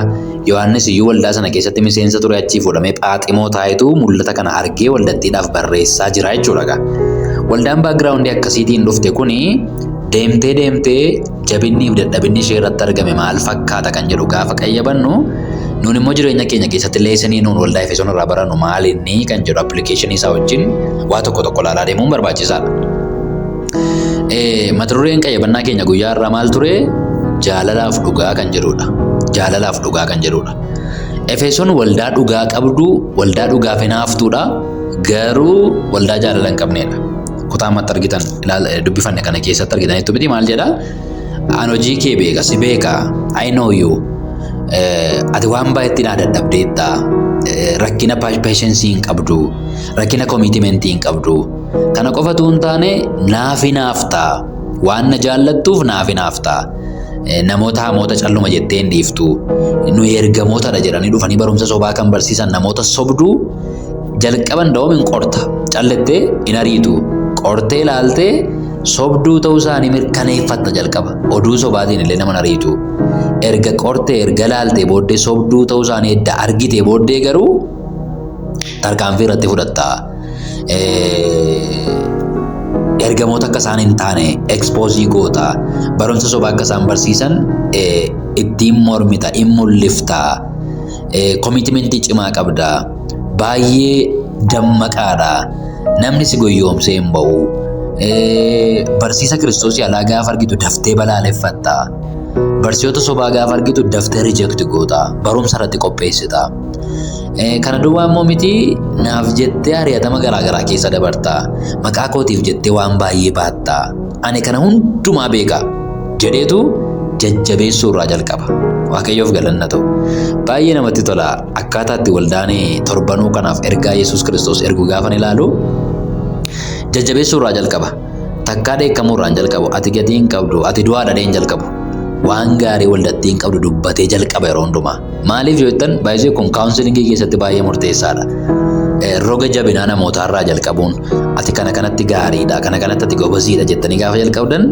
Yohaannis iyyuu waldaa sana keessatti miseensa ture achii fuudhamee Phaaximoo taayitu mul'ata kana argee waldattiidhaaf barreessaa jira jechuudha. Waldaan backgroundii akkasiitiin dhufte kuni deemtee jabinniif dadhabinni ishee irratti argame maal fakkaata kan jedhu gaafa qayyabannu nuun immoo jireenya keenya keessatti leesanii nuun waldaa Efesoon irraa barannu maal inni kan jedhu appilikeeshinii isaa wajjin waa tokko laalaa deemuun barbaachisaadha. Mata dureen qayyabannaa keenya guyyaa irraa maal ture? Jaalalaaf dhugaa kan jedhudha. Jaalalaaf dhugaa kan jedhudha. Efesoon waldaa dhugaa qabdu, waldaa dhugaaf hinaaftuudha. Garuu waldaa jaalala hin qabnedha. Kutaa ammatti argitan dubbifanne kana keessatti argitanitti miti maal jedha? Ani hojii kee beeka, si beeka. I know you. Ati waan baay'eetti naa dadhabdeetta. Rakkina patience hin qabdu. Rakkina commitment hin qabdu. Kana qofatu hin taane naaf hinaafta. Waan na jaallattuuf naaf hinaafta. Namoota hamoota calluma jettee hin dhiiftu. Nu ergamootadha jedhanii dhufanii barumsa sobaa kan barsiisan namoota sobduu jalqaban da'oom hin qorta. Callattee hin ariitu. Qortee ilaaltee sobduu ta'uu isaanii mirkaneeffatta jalqaba. Oduu sobaatiin illee nama ariitu. Erga qortee erga ilaaltee booddee sobduu ta'uu isaanii edda argitee booddee garuu tarkaanfii irratti fudhatta. Ergamoota akka isaan hin taane expoosii goota. Barumsa sobaa akka isaan barsiisan ittiin mormita, hin mul'ifta. Commitmentii cimaa qabda. Baay'ee dammaqaadha. Namni si goyyoomsee hin ba'u. Barsiisa Kiristoos yaalaa gaafa argitu daftee balaaleffatta. Barsiisota sobaa gaafa argitu daftee reject goota. Barumsa irratti qopheessita. Kana duwwaa immoo miti naaf jettee ari'atama garaagaraa keessa dabarta. Maqaa kootiif jettee waan baay'ee baatta. Ani kana hundumaa beeka jedheetu jajjabeessuu irraa jalqaba. Waaqayyoof galanna ta'u. Baay'ee namatti tola akkaataa itti waldaan torbanuu kanaaf ergaa Yesuus Kiristoos ergu gaafan ilaalu jajjabeessuu irraa jalqaba. Takkaa dheekkamuu irraa jalqabu. Ati gatii hin qabdu, ati du'aa dhadhee hin jalqabu. Waan gaarii waldattii hin qabdu dubbatee jalqaba yeroo hundumaa. Maaliif yoo jettan baay'ee kun kaawunsilingii keessatti baay'ee murteessaadha. Roga jabinaa namootaarraa jalqabuun ati kana kanatti gaariidha, kana kanatti ati gobasiidha jettanii gaafa jalqabdan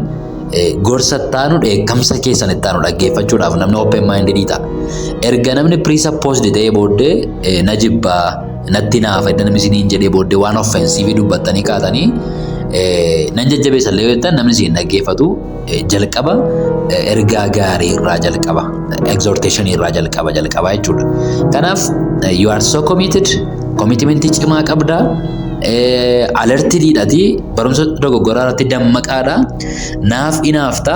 gorsa taanu dheekkamsa keessan itti aanu dhaggeeffachuudhaaf namni open minded ta'a. Erga namni presupposed ta'ee booddee na jibbaa natti naafa edda namni isiniin jedhee booddee waan offensiivii dubbattanii kaatanii nan jajjabeessan illee yoo jettan namni isin dhaggeeffatu jalqaba ergaa gaarii irraa jalqaba. Exhortation irraa jalqaba jechuudha. Kanaaf you are so committed, commitmentii cimaa qabda. Alertii dhiidhati barumsa dogoggoraa irratti dammaqaadha. Naaf hinaafta.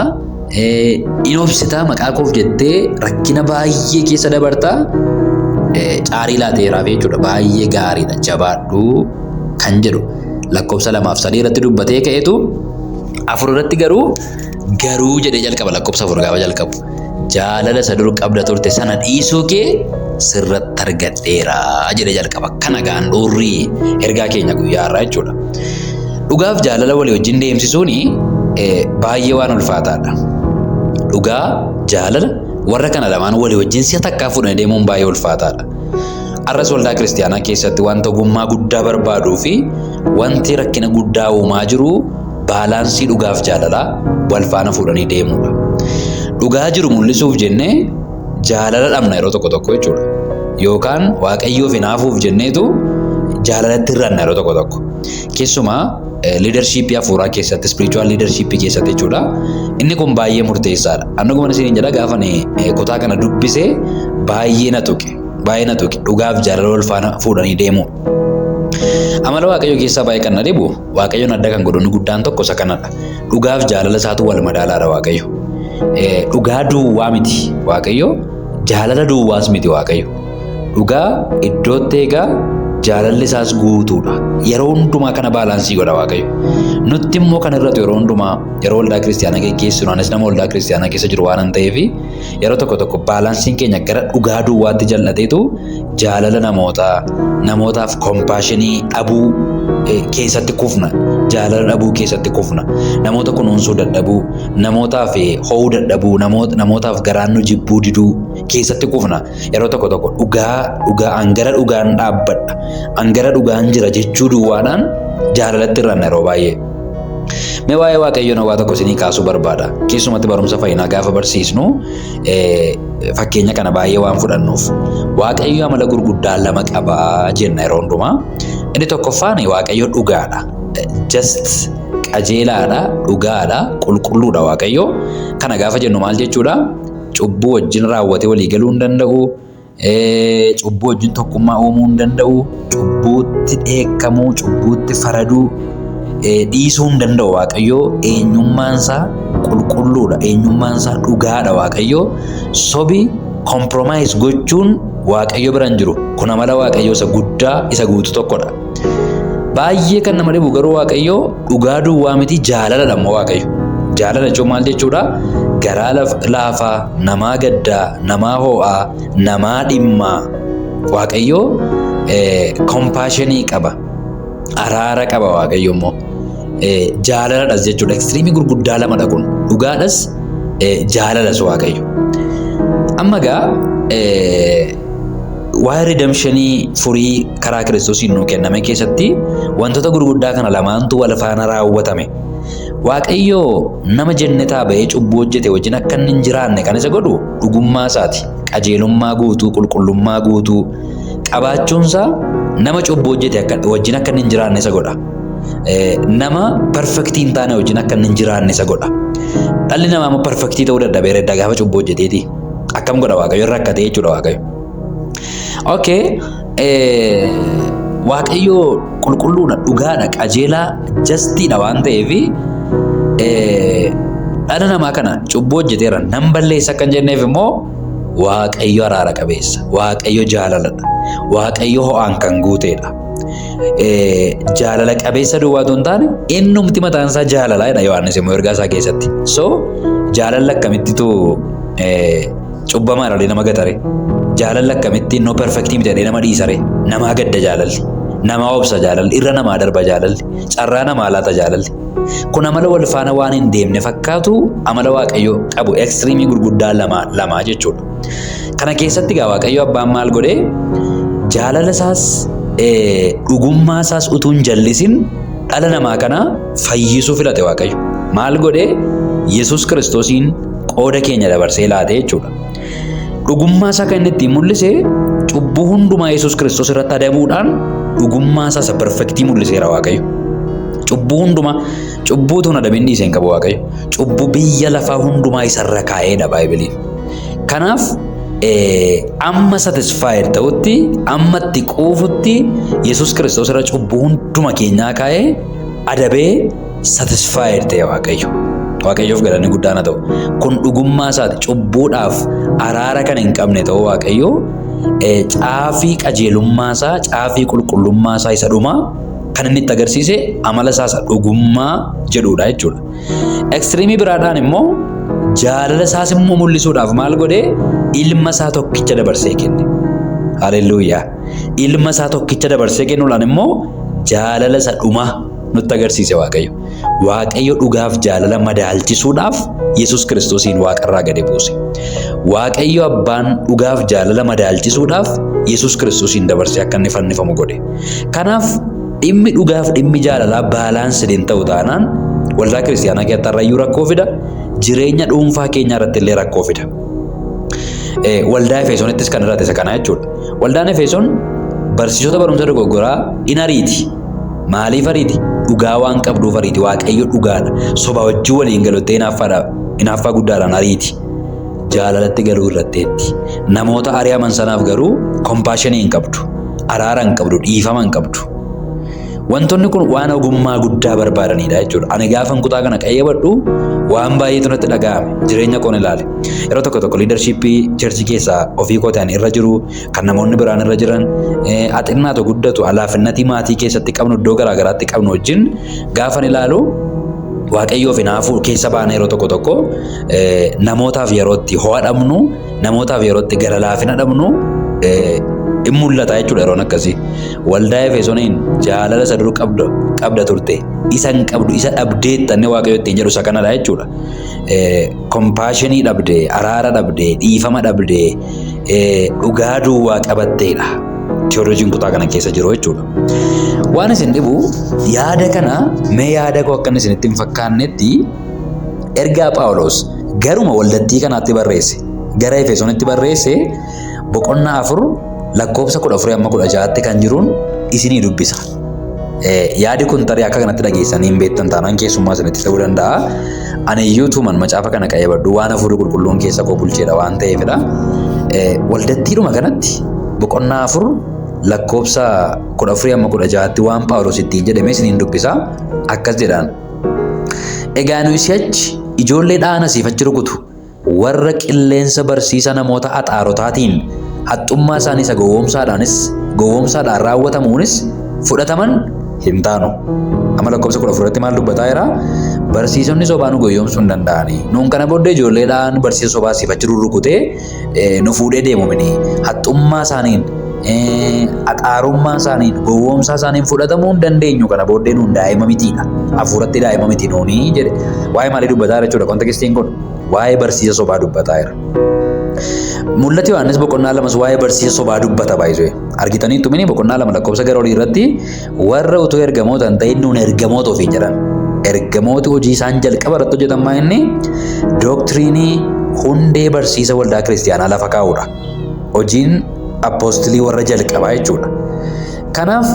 Inobsita maqaa koof jettee rakkina baay'ee keessa dabarta. Caarii laateeraaf jechuudha. Baay'ee gaariidha. Jabaadhu kan jedhu lakkoofsa 2-3 irratti dubbatee ka'eetu 4 irratti garuu jedhee jalqaba lakkoofsa 4 gaafa jalqabu. Jaalala isa dur qabda turte sana dhiisuu kee sirratti argadheera jedhee jalqaba. Kana gaandhuurrii ergaa keenya guyyaa irraa jechuudha. Dhugaaf jaalala walii wajjin deemsisuun baay'ee waan ulfaataadha. Dhugaa jaalala warra kana lamaan walii wajjin si'a takkaa fuudhanii deemuun baay'ee ulfaataadha. Arras waldaa kiristaanaa keessatti wanta ogummaa guddaa barbaaduu fi wanti rakkina guddaa uumaa jiru baalaansii dhugaaf jaalalaa wal faana fuudhanii deemuudha. Dhugaa jiru mul'isuuf jennee jaalala dhabna yeroo tokko tokko jechuudha. Yookaan waaqayyoof hinaafuuf jenneetu jaalalatti hir'anna yeroo tokko tokko. Keessumaa leadershipii hafuuraa keessatti, spiritual leadershipii keessatti jechuudha. Inni kun baay'ee murteessaadha. Annaguma isiniin jedha gaafa kutaa kana dubbisee baay'ee na tuqe. Dhugaaf jaalala wal faana fuudhanii deemu. Amala waaqayyoo keessaa baay'ee kan na dhibu, waaqayyoon adda kan godhu guddaan tokko isa kanadha. Dhugaaf jaalala isaatu wal madaalaadha waaqayyo. Dhugaa duwwaa miti waaqayyo, jaalala duwwaas miti waaqayyo. Dhugaa iddootti eegaa jaalalli isaas guutuudha. Yeroo hundumaa kana baalaansii godha waaqayyo. Nutti immoo kan irratti yeroo hundumaa yeroo waldaa kiristaanaa geggeessinu, anis nama waldaa kiristaanaa keessa jiru waan ta'eef yeroo tokko tokko baalaansiin keenya gara dhugaa duwwaatti jal'ateetu jaalala namootaaf kompaashinii dhabuu keessatti kufna. Jaalala dhabuu keessatti kufna. Namoota kunuunsuu dadhabuu, namootaaf ho'uu dadhabuu, namootaaf garaan nu jibbuu diduu keessatti kufna. Yeroo tokko tokko hangara dhugaan dhaabbadha, hangara dhugaan jira jechuu duwwaadhaan jaalalatti hir'anna yeroo baay'ee. Mee waa'ee waaqayyoon waa tokko isinii kaasuu barbaada. Keessumatti barumsa fayyinaa gaafa barsiisnu fakkeenya kana baay'ee waan fudhannuuf. Waaqayyo amala gurguddaa lama qabaa jenna yeroo hundumaa. Inni tokkoffaan waaqayyo dhugaadha. Just qajeelaadha, dhugaadha, qulqulluudha waaqayyo. Kana gaafa jennu maal jechuudha? Cubbuu wajjin raawwatee walii galuu hin danda'u. Cubbuu wajjin tokkummaa uumuu hin danda'u. Cubbuutti dheekkamuu, cubbuutti faraduu dhiisuu hin danda'u waaqayyo. Eenyummaansaa qulqulluudha, eenyummaansaa dhugaadha waaqayyo. Sobi compromise gochuun waaqayyo bira hin jiru. Kun amala waaqayyo isa guddaa isa guutu tokkodha. Baay'ee kan nama dhibu garuu waaqayyo dhugaa duwwaa miti, jaalaladha immoo waaqayyo. Jaalala jechuun maal jechuudha? Garaa laafaa, namaa gaddaa, namaa ho'aa, namaa dhimmaa. Waaqayyo compassionii qaba, araara qaba waaqayyo immoo. Jaalaladhas jechuudha. Ekstiriimii gurguddaa lamadha kun. Dhugaadhas jaalalas waaqayyo. Amma egaa waa'ee redemptionii furii karaa Kiristoosiin nuu kenname keessatti wantoota gurguddaa kana lamaantu wal faana raawwatame. Waaqayyo nama jannataa ba'ee cubbuu hojjete wajjin akka inni hin jiraanne kan isa godhu dhugummaa isaati. Qajeelummaa guutuu, qulqullummaa guutuu qabaachuunsaa nama cubbuu hojjete wajjin akka inni hin jiraanne isa godha. Nama perfektii hin taane wajjin akka inni hin jiraanne isa godha. Dhalli namaa immoo perfektii ta'uu dadhabee redda gaafa cubbuu hojjeteeti. Akkam godha waaqayyo? Rakkatee jechuudha waaqayyo. Okay, waaqayyo qulqulluudha, dhugaadha, qajeelaa, jastiidha waan ta'eef dhala namaa kana cubbuu hojjeteera nan balleessa kan jenneef immoo waaqayyo araara qabeessa, waaqayyo jaalaladha, waaqayyo ho'aan kan guuteedha. Jaalala qabeessa duwwaatu hin taane innumti mataan isaa jaalalaadha Yohaannis immoo ergaa isaa keessatti. So jaalala akkamittitu cubbamaadha nama gatare. Jaalala akkamitti no perfektii miti jedhee nama dhiisare. Namaa gadda jaalalli, namaa obsa jaalalli, irra namaa darba jaalalli, carraa namaa laata jaalalli. Kun amala wal faana waan hin deemne fakkaatu amala waaqayyo qabu ekstiriimii gurguddaa lama jechuudha. Kana keessatti gaa waaqayyo abbaan maal godhee jaalala isaas dhugummaa isaas utuu hin jallisin dhala namaa kana fayyisuu filate waaqayyo. Maal godhee Yesuus Kiristoosiin qooda keenya dabarsee laate jechuudha. Dhugummaa isaa kan inni ittiin mul'ise cubbuu hundumaa Yesuus Kiristoos irratti adabuudhaan dhugummaa isaa isa perfektii mul'iseera waaqayyo. Cubbuu hundumaa cubbuutu hin adabiin dhiisee hin qabu waaqayyo. Cubbuu biyya lafaa hundumaa isarra kaa'eedha Baaybiliin. Kanaaf amma satisfied ta'utti, amma itti quufutti Yesuus Kiristoos irra cubbuu hunduma keenyaa kaa'ee adabee satisfied ta'e waaqayyo. Waaqayyoof galanni guddaan haa ta'u. Kun dhugummaa isaati. Cubbuudhaaf araara kan hin qabne ta'uu waaqayyo caafii qajeelummaa isaa, caafii qulqullummaa isaa isa dhumaa kan inni itti agarsiise amala isaa isa dhugummaa jedhudha jechuudha. Ekstiriimii biraadhaan immoo jaalala isaas immoo mul'isuudhaaf maal godhee ilma isaa tokkicha dabarsee kenne. Haleluuyaa. Ilma isaa tokkicha dabarsee kennuudhaan immoo jaalala isa dhumaa nutti agarsiise waaqayyo. Waaqayyo dhugaaf jaalala madaalchisuudhaaf Yesuus Kiristoosiin waaqarraa gadi buuse. Waaqayyo abbaan dhugaaf jaalala madaalchisuudhaaf Yesuus Kiristoosiin dabarsee akka inni fannifamu godhe. Kanaaf dhimmi dhugaaf dhimmi jaalalaa baalaansiin ta'u taanaan waldaa kiristaanaa keessatti har'ayyuu rakkoo fida, jireenya dhuunfaa keenya irratti illee rakkoo fida. Waldaa Efesoonittis kan irratti isa kana jechuudha. Waldaan Efesoon barsiisota barumsa dogoggoraa in ariiti. Maaliif ariiti? Dhugaa waan qabduuf ariiti. Waaqayyo dhugaadha. Soba wajjin waliin galottee hinaaffaa guddaadhaan ariiti. Jaalalatti galuu irratteetti. Namoota ari'aman sanaaf garuu kompaashinii hin qabdu. Araara hin qabdu. Dhiifama hin qabdu. Wantoonni kun waan ogummaa guddaa barbaadanidha jechuudha. Ani gaafan kutaa kana qayyabadhu waan baay'eetu natti dhaga'ame. Jireenya koon ilaale. Yeroo tokko liidarshiippii cherchii keessaa ofii kootaan irra jiru, kan namoonni biraan irra jiran, xinnaa guddatu, alaafinnatii maatii keessatti qabnu, iddoo garaa garaatti qabnu wajjin gaafan ilaalu Waaqayyoof hinaafuu keessa baana yeroo tokko namootaaf yerootti ho'a dhabnu, namootaaf yerootti gara laafina dhabnu in mul'ata jechuudha yeroon akkasii. Waldaa Efesooniin jaalala isa dur qabda turte, isa hin qabdu, isa dhabdeettanne Waaqayyo ittiin jedhu isa kanadha jechuudha. Kompaashinii dhabde, araara dhabde, dhiifama dhabde, dhugaa duwwaa qabatteedha. Teolojiin kutaa kana keessa jiru jechuudha. Waan isin dhibu yaada kana mee yaada koo akka isinitti hin fakkaannetti ergaa Phaawulos garuma waldattii kanaatti barreesse, gara Efesoonitti barreesse boqonnaa 4 lakkoofsa 14-16 kan jiruun isinii dubbisa. Yaadi kun tarii akka kanatti dhageessanii hin beektan taanaan keessummaa isinitti ta'uu danda'a. Ani iyyuutuman macaafa kana qayyabadhu waan hafuurri qulqulluun keessa koo bulcheedha waan ta'eefidha. Waldattiidhuma kanatti boqonnaa 4 lakkoofsa 14-16 waan Phaawulos ittiin jedhame isiniin dubbisa. Akkas jedhaan. Egaa nu si'achi ijoollee dhaana siif achi rukutu warra qilleensa barsiisa namoota axaarotaatiin haxxummaa isaanii isa gowwoomsaadhaan raawwatamuunis fudhataman hin taanu. Amma lakkoofsa 14 maal dubbataa jira? Barsiisonni sobaa nu gowwoomsuu hin danda'ani. Nuun kana booddee ijoolleedhaan barsiisa sobaa siif achi rurrukutee nu fuudhee deemu mini. Haxxummaa isaaniin, axaarummaa isaaniin, gowwoomsaa isaaniin fudhatamuu hin dandeenyu. Kana booddee nuun daa'ima mitiidha. Hafuuratti daa'ima miti nuuni jedhe. Waa'ee maalii dubbataa jira jechuudha kontekstiin kun? Waa'ee barsiisa sobaa dubbataa jira. Mul'ati Yohaannis boqonnaa 2 waa'ee barsiisa sobaa dubbata baay'ee. Argitaniittu mini boqonnaa 2 lakkoofsa gara olii irratti warra utuu ergamoota hin ta'in nuun ergamoota ofiin jedhan. Ergamooti hojii isaan jalqaba irratti hojjetan maa inni doktiriinii hundee barsiisa waldaa kiristaanaa lafa kaa'uudha. Hojiin appoostilii warra jalqabaa jechuudha. Kanaaf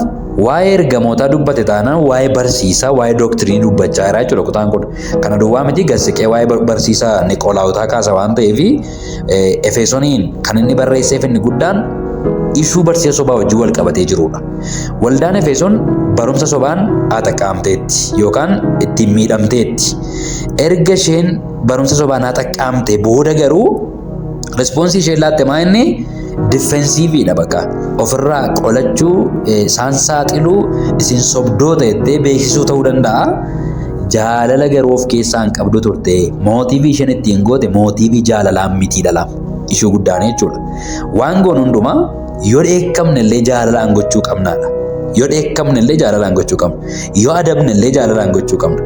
waa'ee ergamootaa dubbate taanaan waa'ee barsiisaa, waa'ee doktiriinii dubbachaa jira jechuudha kutaan kun. Kana duwwaa miti gassiqee waa'ee barsiisaa Niqoolaawotaa kaasa waan ta'eef Efesooniin kan inni barreesseef inni guddaan ishuu barsiisa sobaa wajjin wal qabatee jirudha. Waldaan Efesoon barumsa sobaan haxaqqaamteetti yookaan ittiin miidhamteetti. Erga isheen barumsa sobaan haxaqqaamte booda garuu respoonsii isheen laatte maa inni difensiiviidha bakka. Ofirraa qolachuu, isaan saaxiluu, isin sobdoota jettee beeksisuu ta'uu danda'a. Jaalala garuu of keessaa hin qabdu turte. Mootiivii isheen ittiin goote mootiivii jaalalaan miti dhala. Ishuu guddaan jechuudha. Waan goon hundumaa yoo dheekkamne illee jaalalaan gochuu qabnaadha. Yoo dheekkamne illee jaalalaan gochuu qabna. Yoo adabne illee jaalalaan gochuu qabna.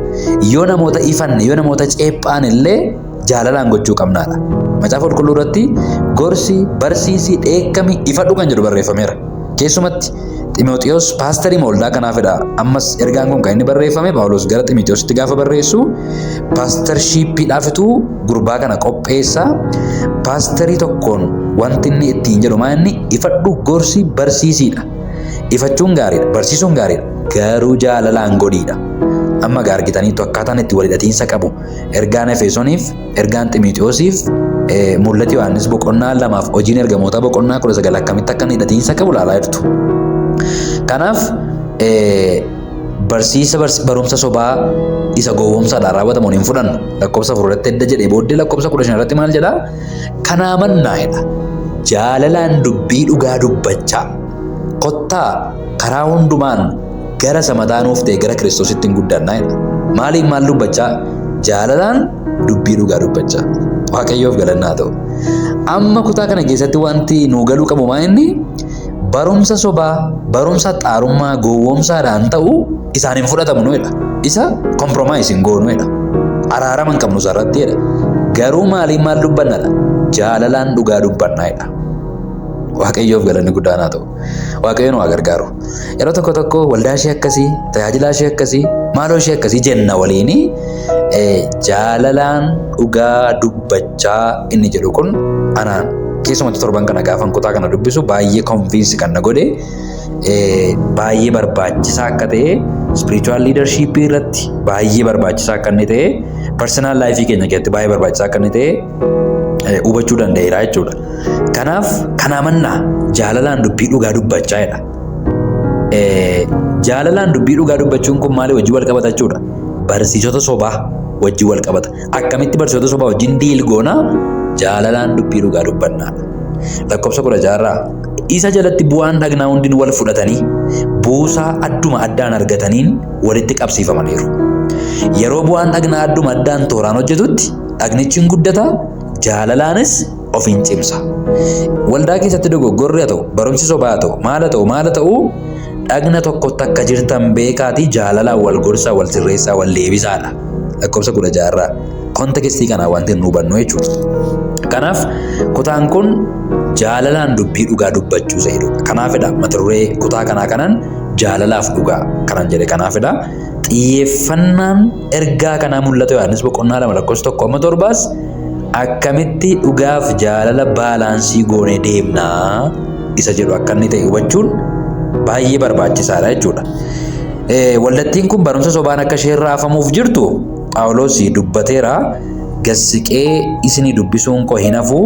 Yoo namoota ifanne, yoo namoota ceephaan illee jaalalaan gochuu qabnaadha. Macaafa qulqulluu irratti gorsi, barsiisi, dheekkami, ifadhu kan jedhu barreeffameera. Keessumatti Ximooxiyoos paasterii waldaa kanaafidha. Ammas ergaan kun kan inni barreeffame Phaawulos gara Ximooxiyoositti gaafa barreessu paastershiippiidhaafituu gurbaa kana qopheessa. Paasterii tokkoon wanti inni ittiin jedhu maa inni ifadhu, gorsi, barsiisiidha. Ifachuun gaariidha, barsiisuun gaariidha. Garuu jaalalaan godhiidha. Amma argitaniitu akkaataan itti wal hidhatiinsa qabu. Ergaan Efesooniif, ergaan Ximooxiyoosiif, mul'ati Yohaannis boqonnaa 2 hojiin ergamootaa boqonnaa 19 akkamitti akka hidhatiinsa qabu ilaalaa jirtu. Kanaaf barsiisa barumsa sobaa isa gowwoomsaadhaan raawwatamuun hin fudhannu. Lakkoofsa 4 irratti edda jedhee booddee lakkoofsa 15 irratti maal jedhaa? Kanaa mannaa'edha. Jaalalaan dubbii dhugaa dubbachaa. Kottaa karaa hundumaan gara samadaanuuf ta'e gara Kiristoositti hin guddannaa'edha. Maaliin maal dubbachaa? Jaalalaan dubbii dhugaa dubbachaa. Waaqayyoof galannaa ta'u. Amma kutaa kana keessatti wanti nuu galuu qabu maa inni barumsa sobaa, barumsa xaarummaa gowwoomsaadhaan ta'u isaan hin fudhatamu nuudha. Isa kompromaayiis hin goonuudha. Araarama hin qabnu isarratti jedha. Garuu maaliin maal dubbannadha? Jaalalaan dhugaa dubbannaa'edha. Waaqayyoof galanni guddaan haa ta'u. Waaqayyoon waa gargaaru. Yeroo tokko tokko waldaa ishee akkasii, tajaajilaa ishee akkasii, maaloo ishee akkasii jenna waliini jaalalaan dhugaa dubbachaa inni jedhu kun anaan keessumatti torban kana gaafan kutaa kana dubbisu baay'ee konfiinsi kan na godhe baay'ee barbaachisaa akka ta'e spiritual leadership irratti baay'ee barbaachisaa akka inni ta'e personal life keenya keessatti baay'ee barbaachisaa akka inni ta'e hubachuu danda'eera jechuudha. Kanaaf kana amannaa jaalalaan dubbii dhugaa dubbachaa jedha. Jaalalaan dubbii dhugaa dubbachuun kun maali wajjin wal qabata jechuudha. Barsiisota sobaa wajjin wal qabata. Akkamitti barsiisota sobaa wajjin diil goona jaalalaan dubbii dhugaa dubbannaadha. Lakkoofsa 16 isa jalatti bu'aan dhagnaa hundiin wal fudhatanii buusaa adduma addaan argataniin walitti qabsiifamaniiru. Yeroo bu'aan dhagnaa adduma addaan tooraan hojjetutti dhagnichi hin guddata, jaalalaanis of hin cimsa. Waldaa keessatti dogoggorri haa ta'u, barumsi sobaa haa ta'u, maal haa ta'u dhagna tokkotti akka jirtan beekaatii jaalalaan wal gorsaa, wal sirreessaa, wal leebisaadha. Lakkoofsa 16 kontekstii kanaa wanti nu hubannu jechuudha. Kanaaf kutaan kun jaalalaan dubbii dhugaa dubbachuu isa jedhudha. Kanaafidha mata duree kutaa kanaa kanaan jaalalaaf dhugaa kanan jedhe kanaafidha. Xiyyeeffannaan ergaa kanaa mul'ata Yohaannis boqonnaa 2:1-7 akkamitti dhugaaf jaalala baalaansii goonee deemnaa isa jedhu akka inni ta'e hubachuun baay'ee barbaachisaadha jechuudha. Waldattiin kun barumsa sobaan akka isheen raafamuuf jirtu Phaawulos dubbateera. Gassiqee isinii dubbisuun koo hin hafu.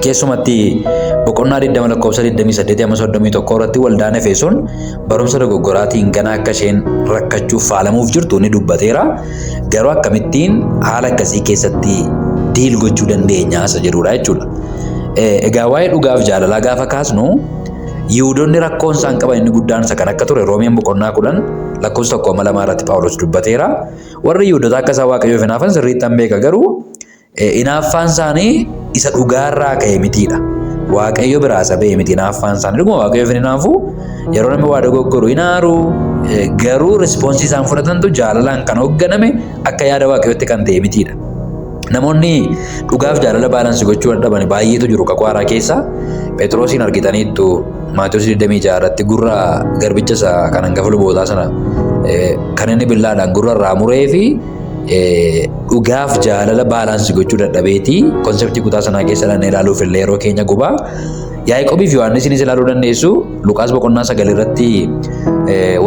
Keessumatti boqonnaa 20:28-31 irratti waldaan Efesoon barumsa dogoggoraatiin ganaa akka isheen rakkachuuf faalamuuf jirtu ni dubbateera. Garuu akkamittiin haala akkasii keessatti diil gochuu dandeenya isa jedhudha jechuudha. Egaa waa'ee dhugaaf jaalalaa gaafa kaasnu Yihuudoonni rakkoon isaan qaban inni guddaan isa kan akka ture Roomeen boqonnaa 10:1-2 irratti Phaawulos dubbateera. Warri Yihuudoota akka isaan Waaqayyoof hinaafan sirriitti hin beeka garuu hinaaffaan isaanii isa dhugaarraa ka'e mitiidha. Waaqayyo biraa isa ba'e miti hinaaffaan isaanii. Dhuguma Waaqayyoof hinaafu yeroo namni waa dogoggoru hinaaru garuu rispoonsii isaan fudhatantu jaalalaan kan hoogganame akka yaada Waaqayyootti kan ta'e mitiidha. Namoonni dhugaaf jaalala baalaansii gochuu dadhaban baay'eetu jiru kakuu haaraa keessa. Phexrosin argitaniittu Maatiyos 26 irratti gurra garbicha isaa kan hangafa lubootaa sana kan inni billaadhaan gurra irraa muree fi dhugaaf jaalala baalaansii gochuu dadhabeeti konseptii kutaa sanaa keessa dhaan ilaaluuf illee yeroo keenya gubaa. Yaaqoobiif Yohaannisinis ilaaluu dandeessu. Luqaas boqonnaa 9 irratti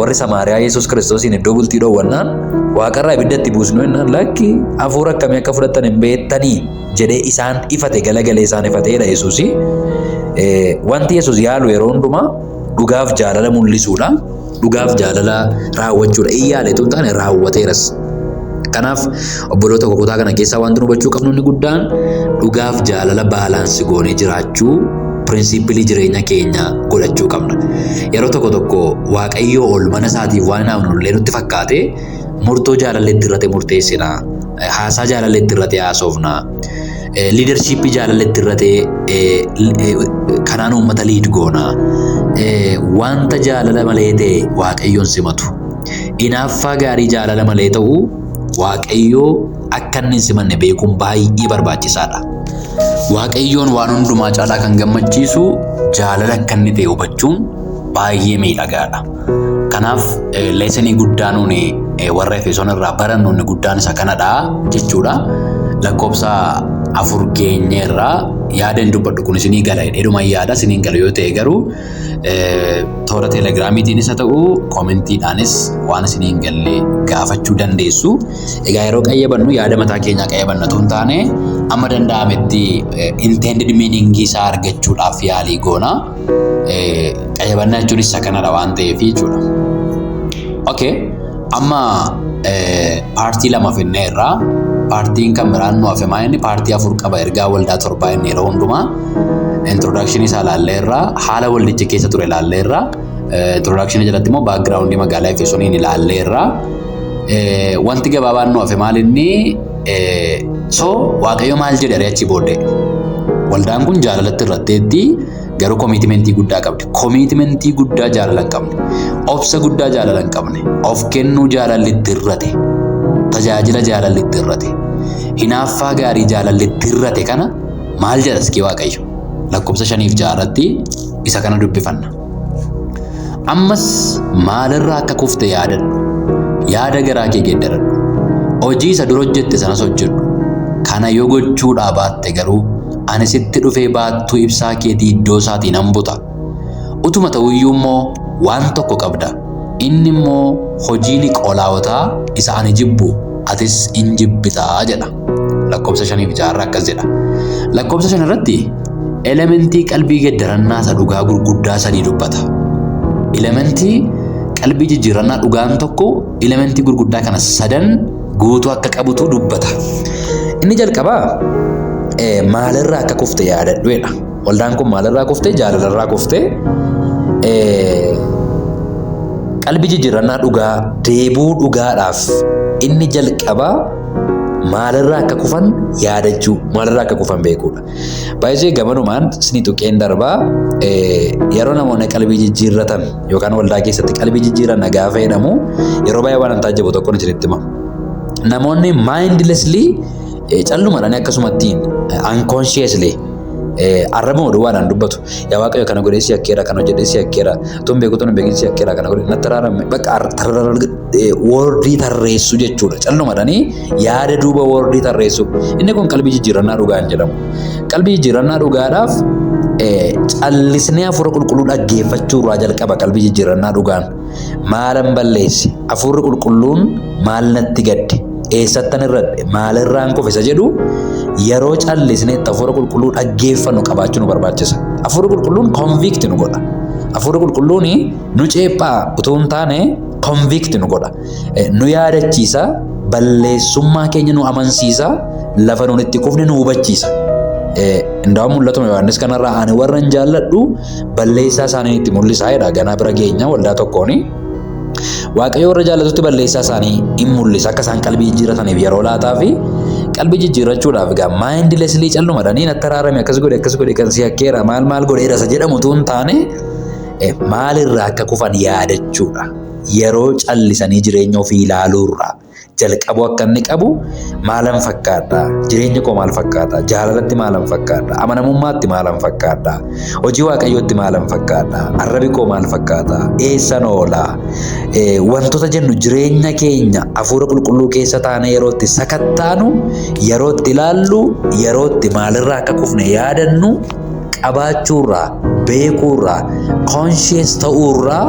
warri Samaariyaa Yesuus Kiristoosiin iddoo bultii dhoowwannaan waaqarraa ibiddatti buusnu jennaan lakki hafuura akkamii akka fudhatan hin beektanii jedhee isaan ifate galagalee isaan ifateedha Yesuusi. Wanti Yesuus yaalu yeroo hundumaa dhugaaf jaalala mul'isuudha. Dhugaaf jaalala raawwachuudha. Iyyaaleetu hin taane raawwateeras. Kanaaf obboloota kutaa kana keessaa wanti nu hubachuu qabnu inni guddaan dhugaaf jaalala baalaansii goonee jiraachuu pirinsipilii jireenya keenya godhachuu qabna. Yeroo tokko Waaqayyoo ol mana isaatiif waan hinaafnullee nutti fakkaate murtoo jaalalleetti irratti murteessina. Haasaa jaalalleetti irratti haasofna. Liidarshiippii jaalalleetti irratti kanaan uummata liid goona. Wanta jaalala malee ta'e Waaqayyoon simatu. Hinaaffaa gaarii jaalala malee ta'u Waaqayyoo akka inni hin simanne beekuun baay'ee barbaachisaadha. Waaqayyoon waan hundumaa caalaa kan gammachiisu jaalala akka inni ta'e hubachuun baay'ee miidhagaadha. Kanaaf leesanii guddaan warra Efesoon irraa barannu inni guddaan isa kanadha jechuudha. Lakkoofsa 4 keenya irraa yaada hin dubbadhu kun isinii gala hedhuma yaada isiniin gala yoo ta'e garuu toora teelegiraamiitiinis haa ta'u koomentiidhaanis waan isiniin galle gaafachuu dandeessu. Egaa yeroo qayyabannu yaada mataa keenyaa qayyabannatu hin taane amma danda'ametti intended meaning isaa argachuudhaaf yaalii goona. Qayyabannaa jechuun isa kanadha waan ta'eef jechuudha. Okay, amma paartii 2 finnee irraa paartiin kan biraan nu hafe maayinni paartii 4 qaba ergaa waldaa 7 inni yeroo hundumaa introduction isaa ilaallee irraa haala waldicha keessa ture ilaallee irraa introduction jalatti immoo background magaalaa Efesooniin ilaallee irraa wanti gabaabaan nu hafe maalinni so Waaqayyo maal jedhe ari'achi booddee waldaan kun jaalalatti irratteetti garuu koomitimentii guddaa qabdi. Koomitimentii guddaa jaalala hin qabne. Obsa guddaa jaalala hin qabne. Of kennuu jaalallitti irrate. Tajaajila jaalallitti irrate. Hinaaffaa gaarii jaalallitti irrate kana maal jedha iski Waaqayyo? lakkoofsa 5 fi 6 irratti isa kana dubbifanna. Ammas maalirraa akka kufte yaadadhu. Yaada garaa kee geeddaradhu. Hojii isa dura hojjette sanas hojjedhu. Kana yoo gochuudhaa baatte garuu ani sitti dhufee baattuu ibsaa keetii iddoo isaatii nan buta. Utuma ta'uyyuu immoo waan tokko qabda. Inni immoo hojii Niqoolaawotaa isa ani jibbu atis in jibbitaa jedha. Lakkoofsa 5 fi 6 irraa akkas jedha. Lakkoofsa 5 irratti elementii qalbii geeddarannaa isa dhugaa gurguddaa sadii dubbata. Elementii qalbii jijjiirannaa dhugaan tokko elementii gurguddaa kana sadan guutuu akka qabutu dubbata. Inni jalqabaa maalirraa akka kufte yaadadhuedha. Waldaan kun maalirraa kufte? Jaalalarraa kufte. Qalbii jijjiirannaa dhugaa deebuu dhugaadhaaf inni jalqabaa maalirraa akka kufan yaadachuu, maalirraa akka kufan beekuudha. Baay'ee gamanumaan isin tuqeen darbaa yeroo namoonni qalbii jijjiirratan yookaan waldaa keessatti qalbii jijjiiranna gaafa jedhamu yeroo baay'ee waan tajaajilu tokkoon isinitti hima. Namoonni mindlessly callumadhaan akkasumattiin unconsciously arrabuma duwwaadhaan dubbatu. Yaa Waaqayyo kana godhee si akkeera, kana hojjedhee si akkeera, tun beekutu hin beekin si akkeera, kana godhee natti raarame bakka wordii tarreessu jechuudha. Callumadhaanii yaada duuba wordii tarreessu. Inni kun qalbii jijjiirannaa dhugaan jedhamu. Qalbii jijjiirannaa dhugaadhaaf callisnee hafuura qulqulluu dhaggeeffachuu irraa jalqaba qalbii jijjiirannaa dhugaan. Maalan balleessi? Hafuurri qulqulluun maal natti gadde? Eessattan irradhe? Maalirraan kufe isa jedhu yeroo callisnee hafuura qulqulluu dhaggeeffannu qabaachuu nu barbaachisa. Hafuurri qulqulluun convict nu godha. Hafuurri qulqulluun nu ceephaa utuu hin taane convict nu godha. Nu yaadachiisa, balleessummaa keenya nu amansiisa, lafa nuun itti kufne nu hubachiisa. Indaa'u mul'atuma Yohaannis kanarraa ani warra hin jaalladhu balleessaa isaanii itti mul'isaa jedha. Ganaa bira geenya waldaa tokkooni. Waaqayyo warra jaallatutti balleessaa isaanii in mul'isa akka isaan qalbii jijjiirrataniif yeroo laataa fi qalbii jijjiirrachuudhaaf egaa mindlessly callumadhanii natti raarame akkas godhe kan si akkeera maal godheera isa jedhamu utuu hin taane maalirraa akka kufan yaadachuudha. Yeroo callisanii jireenya ofii ilaaluurraa jalqabu akka inni qabu maalan fakkaadha? Jireenya koo maal fakkaata? Jaalalatti maalan fakkaadha? Amanamummaatti maalan fakkaadha? Hojii Waaqayyootti maalan fakkaadha? Arrabi koo maal fakkaata? Eessan oola? Wantoota jennu jireenya keenya hafuura qulqulluu keessa taane yerootti sakattaanu, yerootti ilaallu, yerootti maalirraa akka kufne yaadannu qabaachuurraa, beekuurraa, conscious ta'uurraa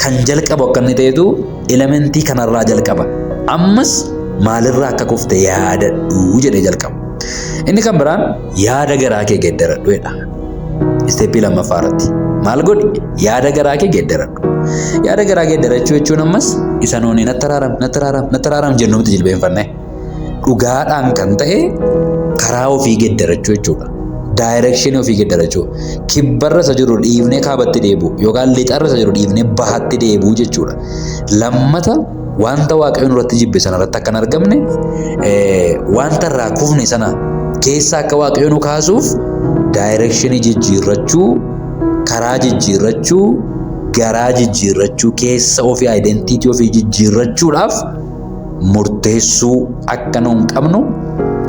kan jalqabu akka inni ta'etu elementii kanarraa jalqaba. Ammas maalirraa akka kufte yaadadhu jedhee jalqaba. Inni kan biraan yaada garaa kee geeddaradhuedha. Isteeppii lammaffaa irratti maal godhi? Yaada garaa kee geeddaradhu. Yaada garaa geeddarachuu jechuun ammas isa nuuni natti raaram jennuutti jilbeenfanne dhugaadhaan kan ta'e karaa ofii geeddarachuu jechuudha. Direction ofii geeddarachuu. Kibbarra isa jiru dhiifnee kaabatti deebi'u yookaan lixarra isa jiru dhiifnee bahatti deebi'u jechuudha. Lammata wanta Waaqayyoon irratti jibbe sana irratti akka hin argamne wanta irraa kufne sana keessa akka Waaqayyoon nu kaasuuf direction jijjiirrachuu, karaa jijjiirrachuu, garaa jijjiirrachuu, keessa ofii identity ofii jijjiirrachuudhaaf murteessuu akka nu hin qabnu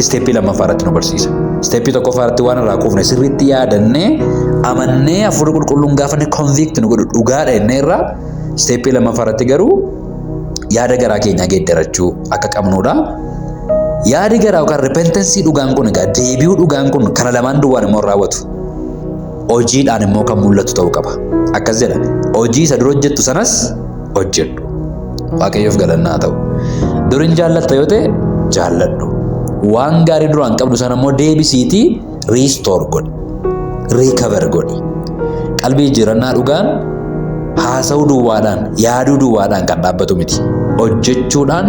isteeppii lammaffaa irratti nu barsiisa. Isteeppii tokkoffaa irratti waan irraa kufne sirriitti yaadannee amannee hafuurri qulqulluun gaafa inni convict nu godhu dhugaadha jennee irraa isteeppii lammaffaa irratti garuu yaada garaa keenyaa geeddarachuu akka qabnudha. Yaadi garaa yookaan repentensii dhugaan kun egaa deebi'uu dhugaan kun kana lamaan duwwaan immoo raawwatu. Hojiidhaan immoo kan mul'atu ta'uu qaba. Akkas jedha. Hojii isa dura hojjettu sanas hojjedhu. Waaqayyoof galannaa ta'u. Durin jaallatta yoo ta'e jaalladhu. Waan gaarii duraan qabdu sana immoo deebisiitii restore godhi. Recover godhi. Qalbii jijjiirannaa dhugaan haasa'uu duwwaadhaan, yaaduu duwwaadhaan kan dhaabbatu miti. Hojjechuudhaan,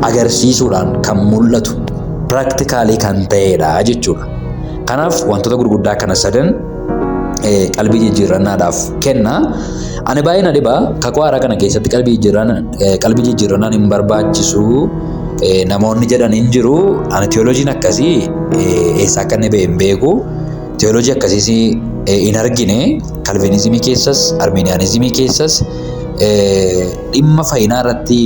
agarsiisuudhaan kan mul'atu, practically kan ta'edha jechuudha. Kanaaf wantoota gurguddaa kana sadan qalbii jijjiirannaadhaaf kenna. Ani baay'ee na dhiba kakuu haaraa kana keessatti qalbii jijjiirannaan hin barbaachisu namoonni jedhan hin jiru. Ani teoloojiin akkasii eessa akka inni ba'e hin beeku. Teoloojii akkasiis hin argine. Kalviinizimii keessas, arminiyaanizimii keessas dhimma fayyinaa irratti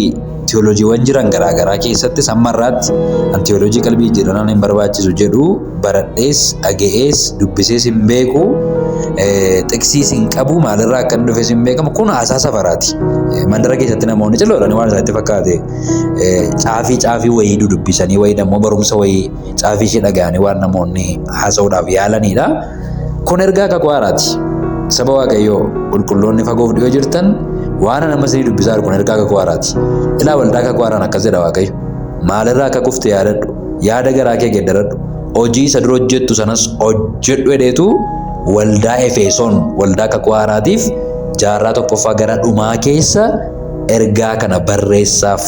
teolojiiwwan jiran garaagaraa keessatti sammarraatti an teolojii qalbii jijjiiranaan hin barbaachisu jedhu baradhees dhaga'ees dubbisees hin beeku xiqsiis hin qabu maalirraa akka dhufes hin beekamu kun haasaa safaraati. Mandara keessatti namoonni ciloodhaan waan isaatti fakkaate caafii wayii dubbisanii wayii immoo barumsa wayii caafii ishee dhaga'anii waan namoonni haasa'uudhaaf yaalanidha. Kun ergaa kakuu haaraati. Saba Waaqayyoo qulqulloonni fagoof dhiyoo jirtan waan nama isinii dubbisaa jiru kun ergaa kakuu haaraati. Ilaa waldaa kakuu haaraan akkas jedha Waaqayyo. Maalirraa akka kufte yaadadhu, yaada garaa kee geeddaradhu, hojii isa dura hojjettu sanas hojjedhu jedheetu waldaa Efesoon waldaa kakuu haaraatiif jaarraa tokkoffaa gara dhumaa keessa ergaa kana barreessaaf.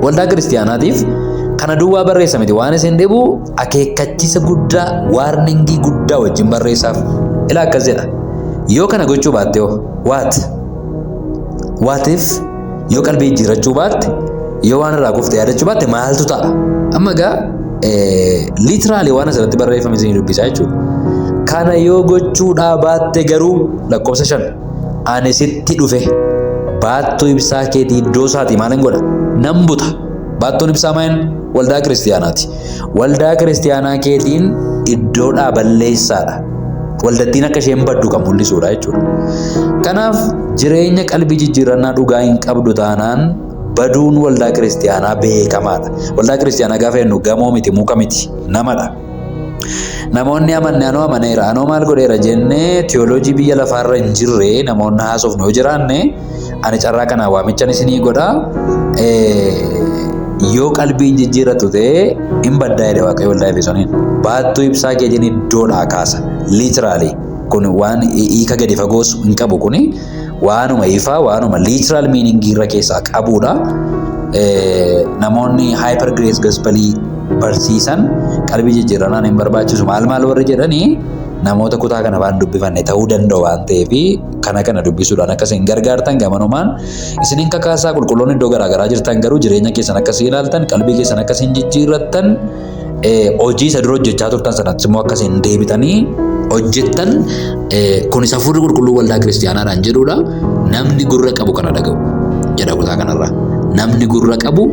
Waldaa kiristiyaanaatiif kana duwwaa barreessa miti waan isin dhibu akeekkachiisa guddaa waarningii guddaa wajjin barreessaaf. Ilaa akkas jedha. Yoo kana gochuu baatte waatiif yoo qalbii jijjiirrachuu baatte yoo waan irraa kufte yaadachuu baatte maaltu ta'a? Amma egaa liitiraalii waan asirratti barreeffame isin dubbisaa jechuudha. Kana yoo gochuudhaa baatte garuu lakkoofsa 5 ani sitti dhufe baattuu ibsaa keetii iddoo isaatii maalin godha? Nan buta. Baattuun ibsaa maal? Waldaa kiristiyaanaati. Waldaa kiristiyaanaa keetiin iddoodhaa balleessaadha. Waldattiin akka isheen baddu kan mul'isuudha jechuudha. Kanaaf jireenya qalbii jijjiirannaa dhugaa hin qabdu taanaan baduun waldaa kiristiyaanaa beekamaadha. Waldaa kiristiyaanaa gaafa jennu gamoo miti muka miti namadha. Namoonni amanne anoo amaneera anoo maal godheera jennee teoloojii biyya lafaarra hin jirre namoonni haasofnu yoo jiraanne ani carraa kanaa waamichan isinii godha. Yoo qalbiin jijjiirrattu ta'e hin baddaa jedhe Waaqayyo waldaa Efesooniin. Baattuu ibsaa keetiin iddoodhaa kaasa. Liitiraalii kun waan hiika gadi fagoos hin qabu kuni waanuma ifaa waanuma liitiraal miiningii irra keessaa qabudha. Namoonni hyper grace gospelii barsiisan qalbii jijjiirannaan hin barbaachisu maal warri jedhanii namoota kutaa kana waan dubbifanne ta'uu danda'u waan ta'eef kana dubbisuudhaan akka isin gargaartan gamanumaan isiniin kakaasaa qulqulloonni iddoo garaagaraa jirtan garuu jireenya keessan akkasii ilaaltan qalbii keessan akkasiin jijjiirrattan hojii isa dura hojjechaa turtan sanatti immoo akkasiin deebitanii hojjettan kun isa hafuurri qulqulluu waldaa kiristiyaanaadhaan jedhudha. Namni gurra qabu kana dhaga'u jedha kutaa kanarraa. Namni gurra qabu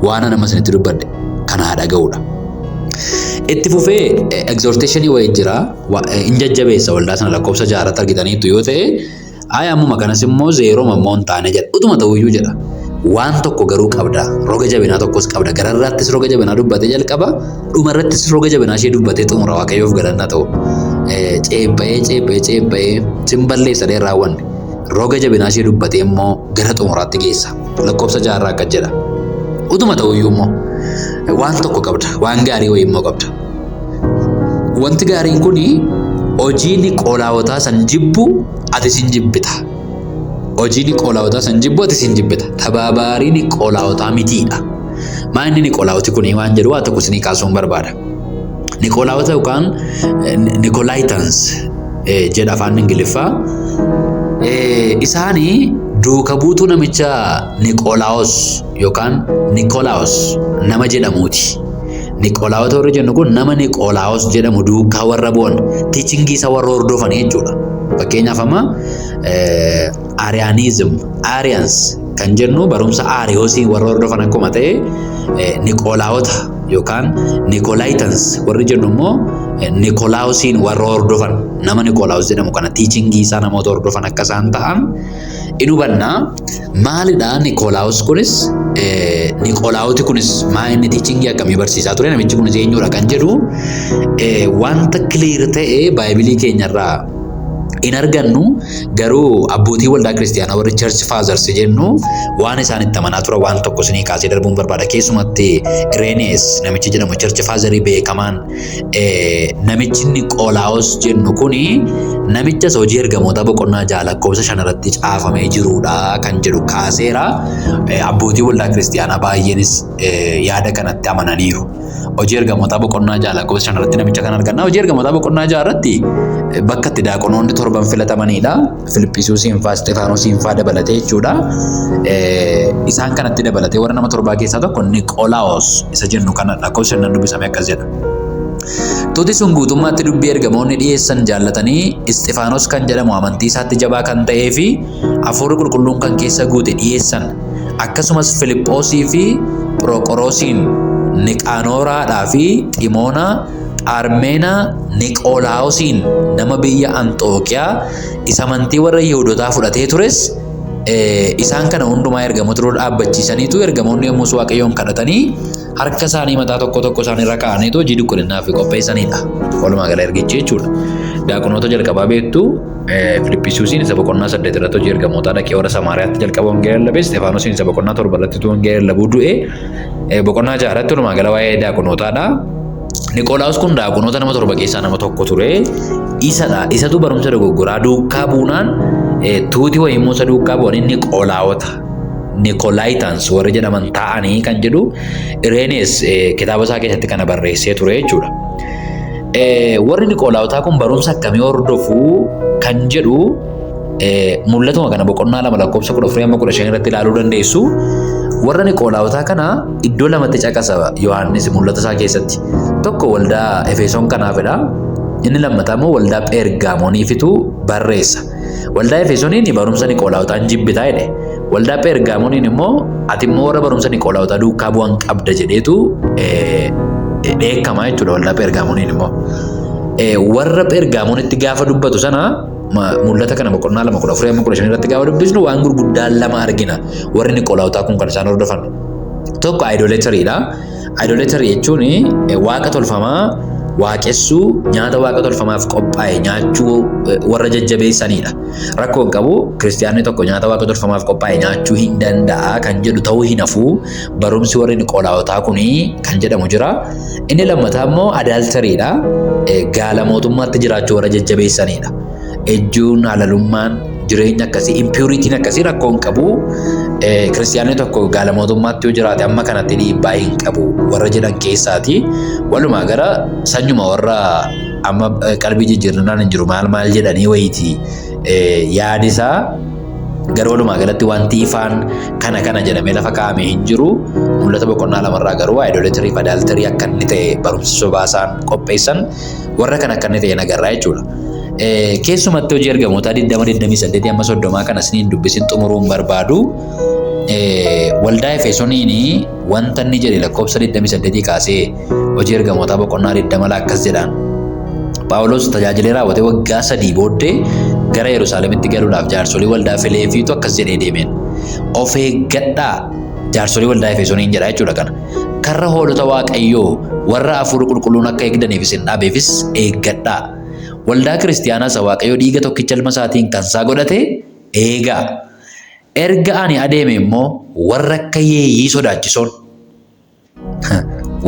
waan nama isinitti dubbadhe kana haa dhaga'udha. Itti fufee exhortationii wayii jira hin jajjabeessa waldaa sana lakkoofsa 6 argitaniitu yoo ta'e ammuma kanas immoo zeeroo mammoo hin taane jedha. Utuma ta'uyyuu jedha. Waan tokko garuu qabda. Roga jabinaa tokkos qabda. Gararraattis roga jabinaa dubbatee jalqaba. Dhumarrattis roga jabinaa ishee dubbatee xumura Waaqayyoof galanna ta'u. Ceebba'ee sin balleessa dheeraa raawwanne. Roga jabinaa ishee dubbatee immoo gara xumuraatti geessa. Lakkoofsa 6 akkas jedha. Utuma ta'uyyuu immoo waan tokko qabda. Waan gaarii wayii immoo qabda. Wanti gaariin kuni hojii Niqoolaawotaa san jibbu ati sin jibbita. Hojii Niqoolaawotaa san jibbu ati sin jibbita. Tabaabaarii Niqoolaawotaa mitiidha. Maanni Niqoolaawoti kuni waan jedhu waa tokko isinii kaasuun barbaada. Niqoolaawota yookaan Niqolaayitans jedha afaan Ingiliffaa. Isaanii duuka buutuu namicha Niqoolaawos yookaan Niqoolaawos nama jedhamuuti. Niqoolaawota warri jennu kun nama Niqoolaawos jedhamu duukaa warra bu'an tiichingii isa warra hordofan jechuudha. Fakkeenyaaf amma Ariyaans kan jennu barumsa Ariyoosii warra hordofan akkuma ta'e Niqoolaawota yookaan Niqolaayitans warri jennu immoo Niqolaawosiin warra hordofan nama Niqolaawos jedhamu kana tiichingii isaa namoota hordofan akka isaan ta'an in hubanna. Maalidha Niqolaawos kunis Niqolaawoti kunis maa inni tiichingii akkamii barsiisaa ture namichi kunis eenyudha kan jedhu wanta clear ta'e Baayibilii keenyarraa in argannu. Garuu abbootii waldaa kiristiyaanaa warri church fathers jennu waan isaan itti amanaa ture waan tokko isinii kaasee darbuun barbaada. Keessumatti Irenees namichi jedhamu church fatherii beekamaan namichi Niqoolaawos jennu kuni namicha hojii ergamoota boqonnaa 6 lakkoofsa 5 irratti caafamee jirudha kan jedhu kaaseera. Abbootii waldaa kiristiyaanaa baay'eenis yaada kanatti amananiiru. Hojii ergamoota boqonnaa 6 lakkoofsa 5 irratti namicha kan arganna. Hojii ergamoota boqonnaa 6 irratti bakka itti daaqonoonni 7 filatamanidha. Filiphisiusiin faa Isxifaanosiin faa dabalatee jechuudha. Isaan kanatti dabalatee warra nama 7 keessaa tokko Niqoolaawos isa jennu kana lakkoofsa 5 dubbisame akkas jedha. Tuuti sun guutummaatti dubbii ergamoonni dhiyeessan jaallatanii Isxifaanos kan jedhamu amantii isaatti jabaa kan ta'ee fi hafuurri qulqulluun kan keessa guute dhiyeessan. akkasumas Filiphosii fi Phroqorosiin Niqaanooraadhaa fi Ximoona Armeenaa Niqoolaawosiin nama biyya Anxookiyaa isa amantii warra Yihuudootaa fudhatee tures isaan kana hundumaa ergamoota dura dhaabbachiisaniitu ergamoonni yommus Waaqayyoon kadhatanii harka isaanii mataa tokko tokko isaanii irra kaa'aniitu hojii dukkuninnaaf qopheessanidha. Walumaa gala ergichi jechuudha. Daaqonoota jalqabaa beektu Filiphisiusiin isa boqonnaa 8 irratti hojii ergamootaa dhaqee warra Samaariyaatti jalqaba wangeela lallabe, Isxefaanosiin isa boqonnaa 7 irratti wangeela lallabuu du'e, boqonnaa 6 irratti walumaa gala waa'ee daaqonootaadha. Niqoolaawus kun daaqonoota nama 7 keessaa nama tokko ture. Isadha. Isatu barumsa dogoggoraa duukaa buunaan tuuti wayii Muusaa duukaa bu'anii Niqoolaawota Niqolaayitaans warri jedhaman ta'anii kan jedhu Ireenes kitaaba isaa keessatti kana barreessee ture jechuudha. Warri Niqoolaawotaa kun barumsa akkamii hordofuu kan jedhu mul'atuma kana boqonnaa 2 lakkoofsa 14-15 irratti ilaaluu dandeessu. Warra Niqoolaawotaa kana iddoo lamatti caqasa Yohaannis mul'ata isaa keessatti. Tokko waldaa Efesoon kanaafidha. Inni lammataa immoo waldaa Pheergaamooniifitu barreessa. Waldaa Efesooniin barumsa Niqoolaawotaan jibbitaa jedhe. Waldaa Pheergaamooniin immoo ati immoo warra barumsa Niqoolaawotaa duukaa bu'an qabda jedheetu dheekkamaa jechuudha waldaa Pheergaamooniin immoo. Warra Pheergaamoonitti gaafa dubbatu sana mul'ata kana boqonnaa 2:14-15 irratti gaafa dubbisnu waan gurguddaan lama argina. Warri Niqoolaawotaa kun kan isaan hordofan. Tokko idolatariidha. Idolatary jechuun waaqa tolfamaa waaqessuu, nyaata waaqa tolfamaaf qophaa'e nyaachuu warra jajjabeessanidha. Rakkoo hin qabu kiristaanni tokko nyaata waaqa tolfamaaf qophaa'e nyaachuu hin danda'a kan jedhu ta'uu hin hafu. Barumsi warri Niqoolaawotaa kuni kan jedhamu jira. Inni lammataa immoo adaaltariidha. Gaala mootummaatti jiraachuu warra jajjabeessanidha. Ejjuun, halalummaan, jireenya akkasii, impuritiin akkasii rakkoo hin qabu. Kiristaanni tokko gaala mootummaatti yoo jiraate amma kanatti dhiibbaa hin qabu warra jedhan keessaati. Walumaa gara sanyuma warra amma qalbii jijjiirrannaan hin jiru maal jedhanii wayiiti yaadisaa gara walumaa galatti wanti ifaan kana jedhamee lafa kaa'amee hin jiru. Mul'ata boqonnaa 2 irraa garuu idolatrii fi adaaltarii akka inni ta'e barumsa sobaasaan qopheessan warra kan akka inni ta'e nagarraa jechuudha. Keessumatti hojii ergamootaa 20-28 kana isiniin dubbisin xumuruun barbaadu. Waldaa Efesooniin wanta inni jedhe lakkoofsa 28 kaasee hojii ergamootaa boqonnaa 20 akkas jedhaan. Phaawulos tajaajilee raawwatee waggaa 3 booddee gara Yerusaalemitti galuudhaaf jaarsolii waldaa Fileefiitu akkas jedhee deemeen. Of eeggadhaa jaarsolii waldaa Efesooniin jedha jechuudha kana. Karra hoolota Waaqayyoo warra hafuura qulqulluun akka eegdaniif isin dhaabeefis eeggadhaa. Waldaa kiristaanaa isa Waaqayyoo dhiiga tokkicha ilma isaatiin kan isaa godhate eegaa. Erga ani adeeme immoo warra akka yeeyyii sodaachisoon.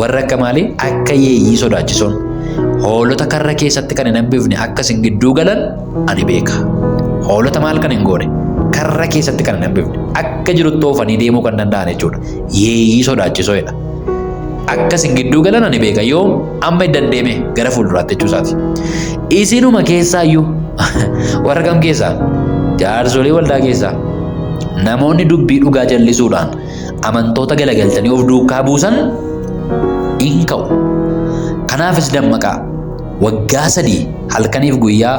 Warra akka maalii? Akka yeeyyii sodaachisoon. Hoolota karra keessatti kan hin hambifne akka isin gidduu galan ani beeka. Hoolota maal kan hin goone? Karra keessatti kan hin hambifne. Akka jirutti oofanii deemuu kan danda'an jechuudha. Yeeyyii sodaachisoodha. Akka isin gidduu galan ani beeka. Yoo amma hin dandeeme gara fuulduraatti jechuusaati. Isinuma keessaayyuu warra kam keessaa? Jaarsolii waldaa keessaa. Namoonni dubbii dhugaa jallisuudhaan amantoota galagalchanii of duukaa buusan hin ka'u. Kanaafis dammaqaa waggaa 3 halkaniif guyyaa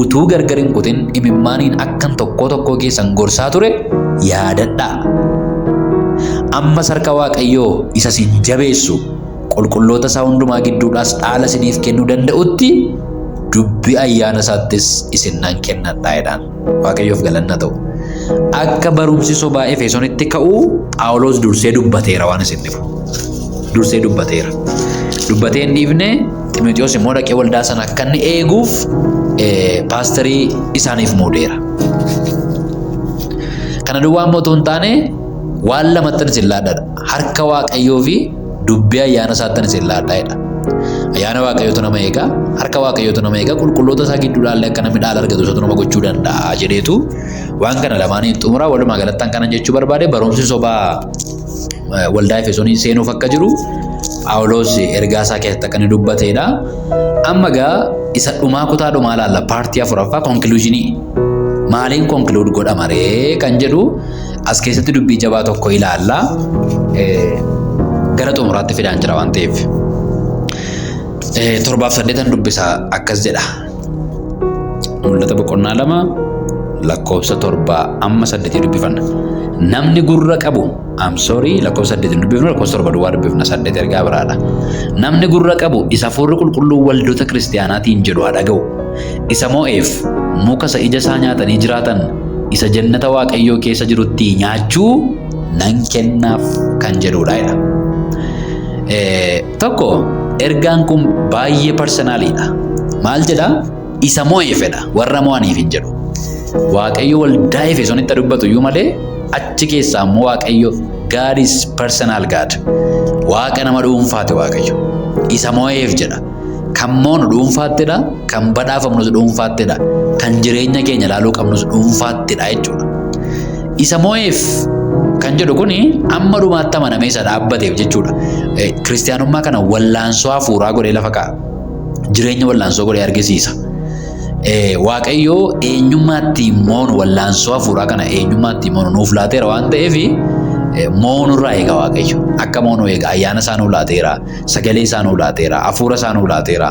utuu gargar hin kutin imimmaaniin akkan tokko keessan gorsaa ture yaadadhaa. Ammas harka Waaqayyoo isa isin jabeessu qulqulloota isaa hundumaa gidduudhaas dhaala isiniif kennuu danda'utti dubbii ayyaana isaattis isin nan kennadhaa jedhaan. Waaqayyoof galanna ta'u. Akka barumsi sobaa Efesoonitti ka'u Phaawulos dursee dubbateera waan isin dhibu. Dursee dubbateera. Dubbatee hin dhiifne Ximotewos immoo dhaqee waldaa sana akka inni eeguuf paasterii isaaniif muudeera. Kana duwwaa immoo otoo hin taane waan lamattan isin laadhaadha. Harka Waaqayyoo fi dubbii ayyaana isaattan isin laadhaadha. Ayyaana Waaqayyootu nama eegaa, harka Waaqayyootu nama eegaa, qulqulloota isaa gidduudhaallee akka namni dhaala argatu isatu nama gochuu danda'a jedheetu waan kana lamaaniin xumura. Walumaa galattaan kana jechuu barbaade barumsi sobaa waldaa Efesoonii seenuuf akka jiru Phaawulos ergaa isaa keessatti akka inni dubbateedha. Amma gaa isa dhumaa kutaa dhumaa laalla paartii 4ffaa konkluuzinii maaliin konkluud godhama ree kan jedhu as keessatti dubbii jabaa tokko ilaalla. Gara xumuraatti fidaan jira waan ta'eef. 7-8 dubbisa akkas jedha. Mul'ata boqonnaa 2 lakkoofsa 7-8 dubbifanna. namni gurra qabu I'm sorry lakkoofsa 8 dubbifnu lakkoofsa 7 duwwaa dubbifna 8 ergaa biraadha. Namni gurra qabu isa hafuurri qulqulluu waldoota kiristaanaatiin jedhu haa dhaga'u. Isa moo'eef muka isa ija isaa nyaatanii jiraatan isa jannata Waaqayyoo keessa jirutti nyaachuu nan kennaaf kan jedhudha. Tokko ergaan kun baay'ee personaaliidha. Maal jedha? Isa moo'eefedha warra moo'aniif hin jedhu. Waaqayyo waldaa Efesoonitti dubbatu iyyuu malee achi keessaa immoo Waaqayyo God is personal God. Waaqa nama dhuunfaati Waaqayyo. Isa moo'eef jedha. Kan moonu dhuunfaattidha, kan badhaafamnus dhuunfaattidha, kan jireenya keenya ilaaluu qabnus dhuunfaattidha jechuudha. Isa moo'eef kan jedhu kuni amma dhumaatti amanamee isa dhaabbateef jechuudha. Kiristaanummaa kana wallaansoo hafuuraa godhee lafa kaa'a. Jireenya wallaansoo godhee argisiisa. Waaqayyo eenyummaatti moonu wallaansoo hafuuraa kana eenyummaatti moonu nuuf laateera waan ta'eef moonurraa eega Waaqayyo. Akka moonu eega ayyaana isaa nuuf laateera, sagalee isaa nuuf laateera, hafuura isaa nuuf laateera.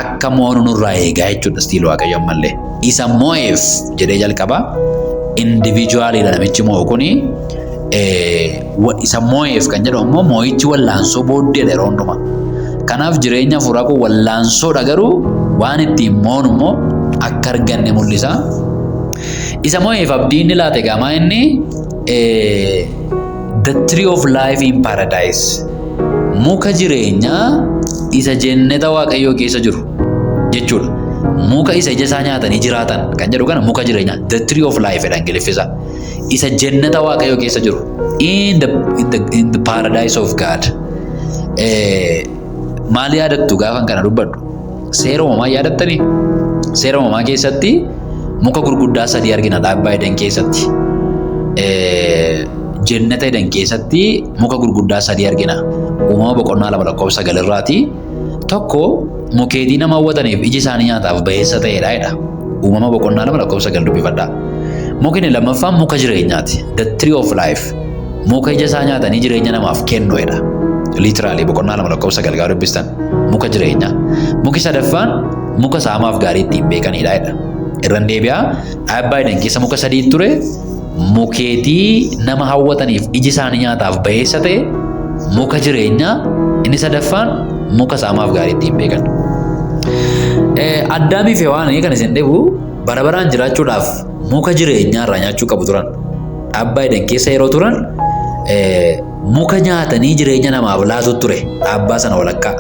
Akka moonu nurraa eegaa jechuudha stiil Waaqayyo ammallee. Isa moo'eef jedhee jalqaba individuaaliidha namichi moo'u kuni. Isa moo'eef kan jedhamu immoo moo'ichi wallaansoo booddeedha yeroo hundumaa. Kanaaf jireenya hafuuraa kun wallaansoodha garuu waan ittiin moonu immoo akka arganne mul'isa. Isa moo'eef abdii inni laate gaamaa inni the tree of life in paradise. Muka jireenyaa isa jannata Waaqayyoo keessa jiru jechuudha. Muka isa ija isaa nyaatanii jiraatan kan jedhu kana muka jireenyaa the tree of life jedha Ingiliffisa. Isa jannata Waaqayyoo keessa jiru in the paradise of God. Maal yaadattu gaafan kana dubbadhu? Seera uumamaa yaadattanii? Seera uumamaa keessatti muka gurguddaa 3 argina dhaabbaa Eden keessatti. Jannata Eden keessatti muka gurguddaa 3 argina. Uumama boqonnaa 2 lakkoofsa 9 irraati. Tokko mukeetii nama hawwataniif iji isaanii nyaataaf bayeessa ta'edha jedha. Uumama boqonnaa 2 lakkoofsa 9 dubbifadha. Mukni lammaffaan muka jireenyaati. The tree of life. Muka ija isaa nyaatanii jireenya namaaf kennuudha. Literally boqonnaa 2 lakkoofsa 9 dubbistan muka jireenyaa. Muki sadaffaan muka saamaaf gaarii ittiin beekanidha jedha. Irran deebi'aa dhaabbaa Eden keessa muka 3 ture. Mukeetii nama hawwataniif iji isaanii nyaataaf bayeessa ta'e muka jireenyaa. Inni sadaffaan muka saamaaf gaarii ittiin beekan. Addaamiif Hewaanii kan isin dhibu bara baraan jiraachuudhaaf muka jireenyaa irraa nyaachuu qabu turan. Dhaabbaa Eden keessa yeroo turan muka nyaatanii jireenya namaaf laatu ture dhaabbaa sana walakkaa.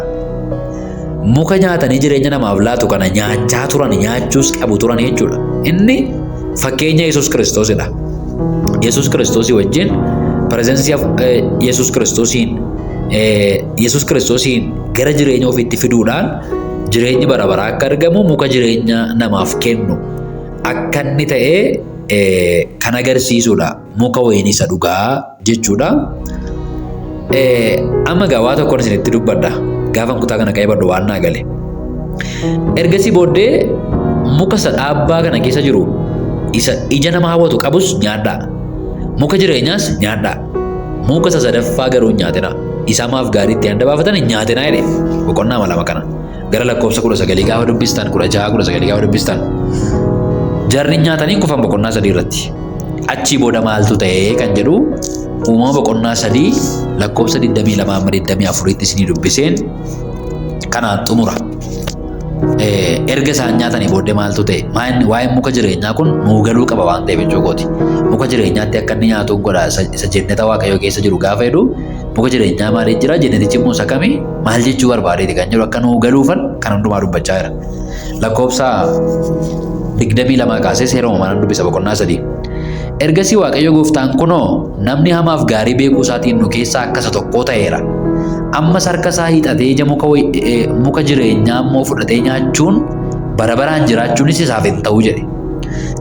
Muka nyaatanii jireenya namaaf laatu kana nyaachaa turan nyaachuus qabu turan jechuudha. Inni fakkeenya Yesuus Kiristoosidha. Yesuus Kiristoosii wajjin pireezensii Yesuus Kiristoosiin gara jireenya ofiitti fiduudhaan jireenyi bara baraa akka argamu muka jireenya namaaf kennu akka inni ta'ee kan agarsiisudha. Muka wayinii isa dhugaa jechuudha. Amma waa tokkoon isinitti dubbadha. Gaafan kutaa kana qayyabadhu waan naa gale. Ergasii booddee muka isa dhaabbaa kana keessa jiru isa ija nama hawwatu qabus nyaadhaa. Muka jireenyaas nyaadhaa. Muka isa sadaffaa garuu nyaatina. Isaamaaf gaarii itti handa baafatan nyaatina jedhe. Boqonnaa 2 kana. Gara lakkoofsa 19 gaafa dubbistan 16 19 gaafa dubbistan. Jarri nyaatanii kufan boqonnaa 3 irratti. Achii booda maaltu ta'ee kan jedhu uumama boqonnaa 3 lakkoofsa 22 amma 24 tti isinii dubbiseen kanaan xumura. Erga isaan nyaatanii booddee maaltu ta'e? Waa'een muka jireenyaa kun nuu galuu qaba waan ta'eef jechuudha. Muka jireenyaatti akka inni nyaatuun godha isa jannata Waaqayyoo keessa jiru gaafa jedhu muka jireenyaa maaliif jira? Jannatichi immoo isa kamii? Maal jechuu barbaadeeti kan jedhu akka nuu galuufan kan hundumaa dubbachaa jira. Lakkoofsa 22 kaasee seera uumamaan dubbisa boqonnaa 3. Ergasii Waaqayyo gooftaan kunoo namni hamaaf gaarii beekuu isaatiin nu keessaa akka isa tokkoo ta'eera. Ammas harka isaa hiixatee ija muka jireenyaa immoo fudhatee nyaachuun bara baraan jiraachuunis isaaf hin ta'u jedhe.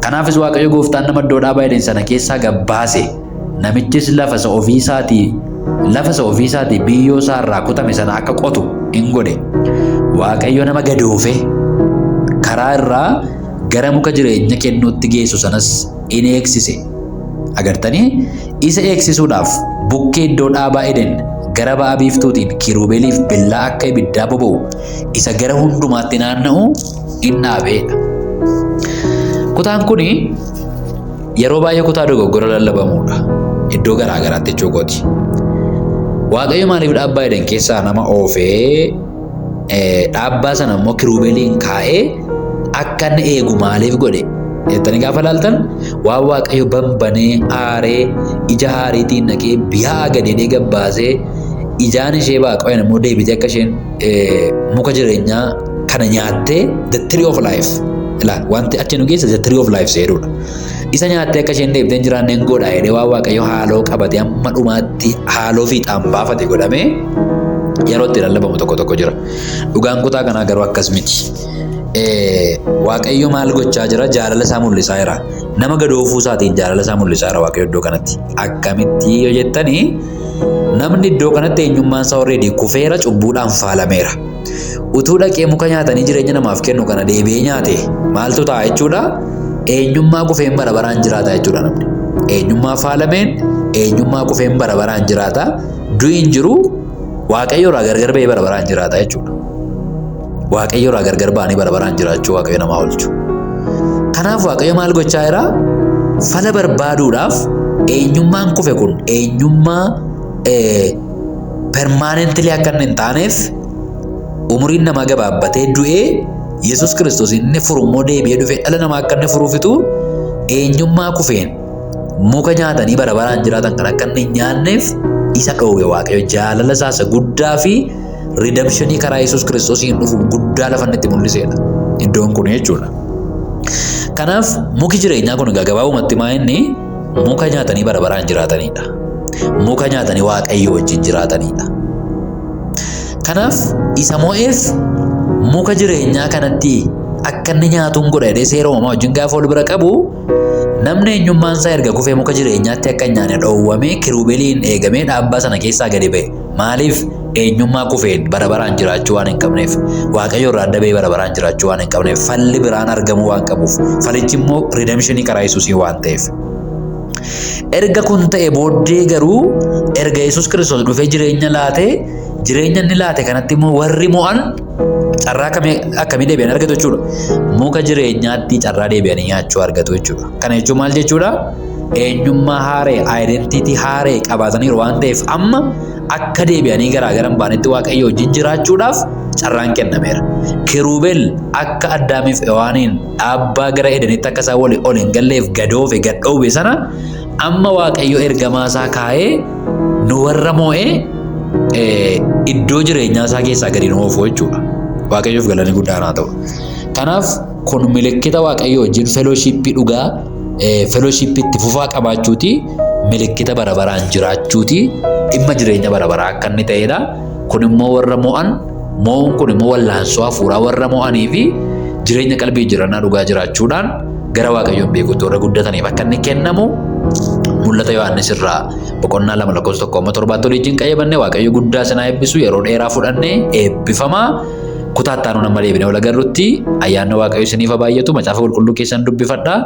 Kanaafis Waaqayyo gooftaan nama iddoo dhaabaa Eden sana keessaa gabbaase. Namichis lafa isa ofii isaatii biyyoo isaa irraa kutame sana akka qotu hin godhe. Waaqayyo nama gadoofee karaa irraa gara muka jireenya kennuutti geessu sanas in eegsise. Agartanii isa eegsisuudhaaf bukkee iddoo dhaabaa Eden gara ba'a biiftuutiin kirubeeliif billaa akka ibiddaa boba'u isa gara hundumaatti naanna'u in dhaabeedha. Kutaan kuni yeroo baay'ee kutaa dogoggora lallabamuudha. iddoo garaa garaatti jechuu kooti. Waaqayyo maaliif dhaabbaa Eden keessaa nama oofee dhaabbaa sana immoo kirubeeliin kaa'ee akka inni eegu maaliif godhe jettanii gaafa ilaaltan waan Waaqayyo banbanee aaree ija aariitiin naqee biyyaa gadee gabbaasee ijaan ishee Waaqayyoon immoo deebitee akka isheen muka jireenyaa kana nyaattee the tree of life wanti achi nu geessa the tree of life seedudha. Isa nyaattee akka isheen deebitee hin jiraanneen godha jedhee waan Waaqayyo haaloo qabatee amma dhumaatti haaloo fiixaan baafate godhamee yeroo itti lallabamu tokko jira. Dhugaan kutaa kanaa garuu akkas miti. Waaqayyo maal gochaa jira? Jaalala isaa mul'isaa jira. Nama gadoofuu isaatiin jaalala isaa mul'isaa jira Waaqayyo iddoo kanatti. Akkamitti yoo jettanii namni iddoo kanatti eenyummaan isaa already kufeera, cubbuudhaan faalameera. Utuu dhaqee muka nyaatanii jireenya namaaf kennu kana deebi'ee nyaate maaltu ta'a jechuudha? Eenyummaa kufeen bara baraan jiraata jechuudha namni. Eenyummaa faalameen, eenyummaa kufeen bara baraan jiraata. Du'i hin jiru Waaqayyo irraa gargar ba'ee bara baraan jiraata jechuudha. Waaqayyo irraa gargar ba'anii bara baraan jiraachuu Waaqayyo namaa oolchu. Kanaaf Waaqayyo maal gochaa jira? Fala barbaaduudhaaf eenyummaan kufe kun eenyummaa permanently akka hin taaneef umuriin namaa gabaabbatee du'ee Yesus Kiristoos inni furummoo deebi'ee dhufee dhala namaa akka inni furuufitu eenyummaa kufeen muka nyaatanii bara baraan jiraatan kan akka hin nyaanneef isa dhoowwe Waaqayyo jaalala isaa guddaa fi redemptionii karaa Yesus Kiristoosiin dhufu guddaa lafa itti mul'iseedha. Iddoon kun jechuudha. Kanaaf muki jireenyaa kun gabaabumatti maa inni muka nyaatanii bara baraan jiraatanidha. Muka nyaatanii Waaqayyo wajjin jiraatanidha. Kanaaf isa moo'eef muka jireenyaa kanatti akka inni nyaatuun godha jedhee seera uumamaa wajjin gaafa ol bira qabu namni eenyummaan isaa erga kufee muka jireenyaatti akka hin nyaanne dhoowwamee kirubeeliin eegamee dhaabbaa sana keessaa gadi ba'e. Maaliif? Eenyummaa kufeen bara baraan jiraachuu waan hin qabneef, Waaqayyo irraa adda ba'ee bara baraan jiraachuu waan hin qabneef, falli biraan argamuu waan qabuuf, falichi immoo redemptionii karaa Yesuusii waan ta'eef. Erga kun ta'e booddee garuu erga Yesus Kiristoos dhufee jireenya laatee, jireenya inni laate kanatti immoo warri mo'an carraa akkamii deebi'anii argatu jechuudha. Muka jireenyaatti carraa deebi'anii nyaachuu argatu jechuudha. Kana jechuun maal jechuudha? Eenyummaa haaree, identity haaree qabaataniiru waan ta'eef amma akka deebi'anii garaa baanetti Waaqayyo wajjin jiraachuudhaaf carraan kennameera. Kiruubeel akka Addaamiif Hewaaniin dhaabbaa gara Edenitti akka isaan ol hin galleef gadoofe gadhoowwe sana amma Waaqayyo ergamaa isaa kaa'ee nu warra moo'ee iddoo jireenyaa isaa keessaa gadi nu oofuu jechuudha. Waaqayyoof galanni guddaan haa ta'u. Kanaaf kun milikkita Waaqayyo wajjin fellowship dhugaa fellowship itti fufaa qabaachuuti, milikkita bara baraan jiraachuuti, dhimma jireenya bara baraa akka inni ta'edha. Kun immoo warra mo'uun kun immoo wallaansoo hafuuraa warra mo'anii fi jireenya qalbii jirannaa dhugaa jiraachuudhaan gara Waaqayyoon beekuutti warra guddataniif akka inni kennamu mul'ata Yohaannis irraa boqonnaa 2:1-7 waliin qayyabanne Waaqayyo guddaa sana eebbisu yeroo dheeraa fudhannee eebbifamaa. Kutaa itti aanu nama deebinee wal agarrutti ayyaanni Waaqayyo isiniif haa baay'atu. Macaafa qulqulluu keessan dubbifadhaa.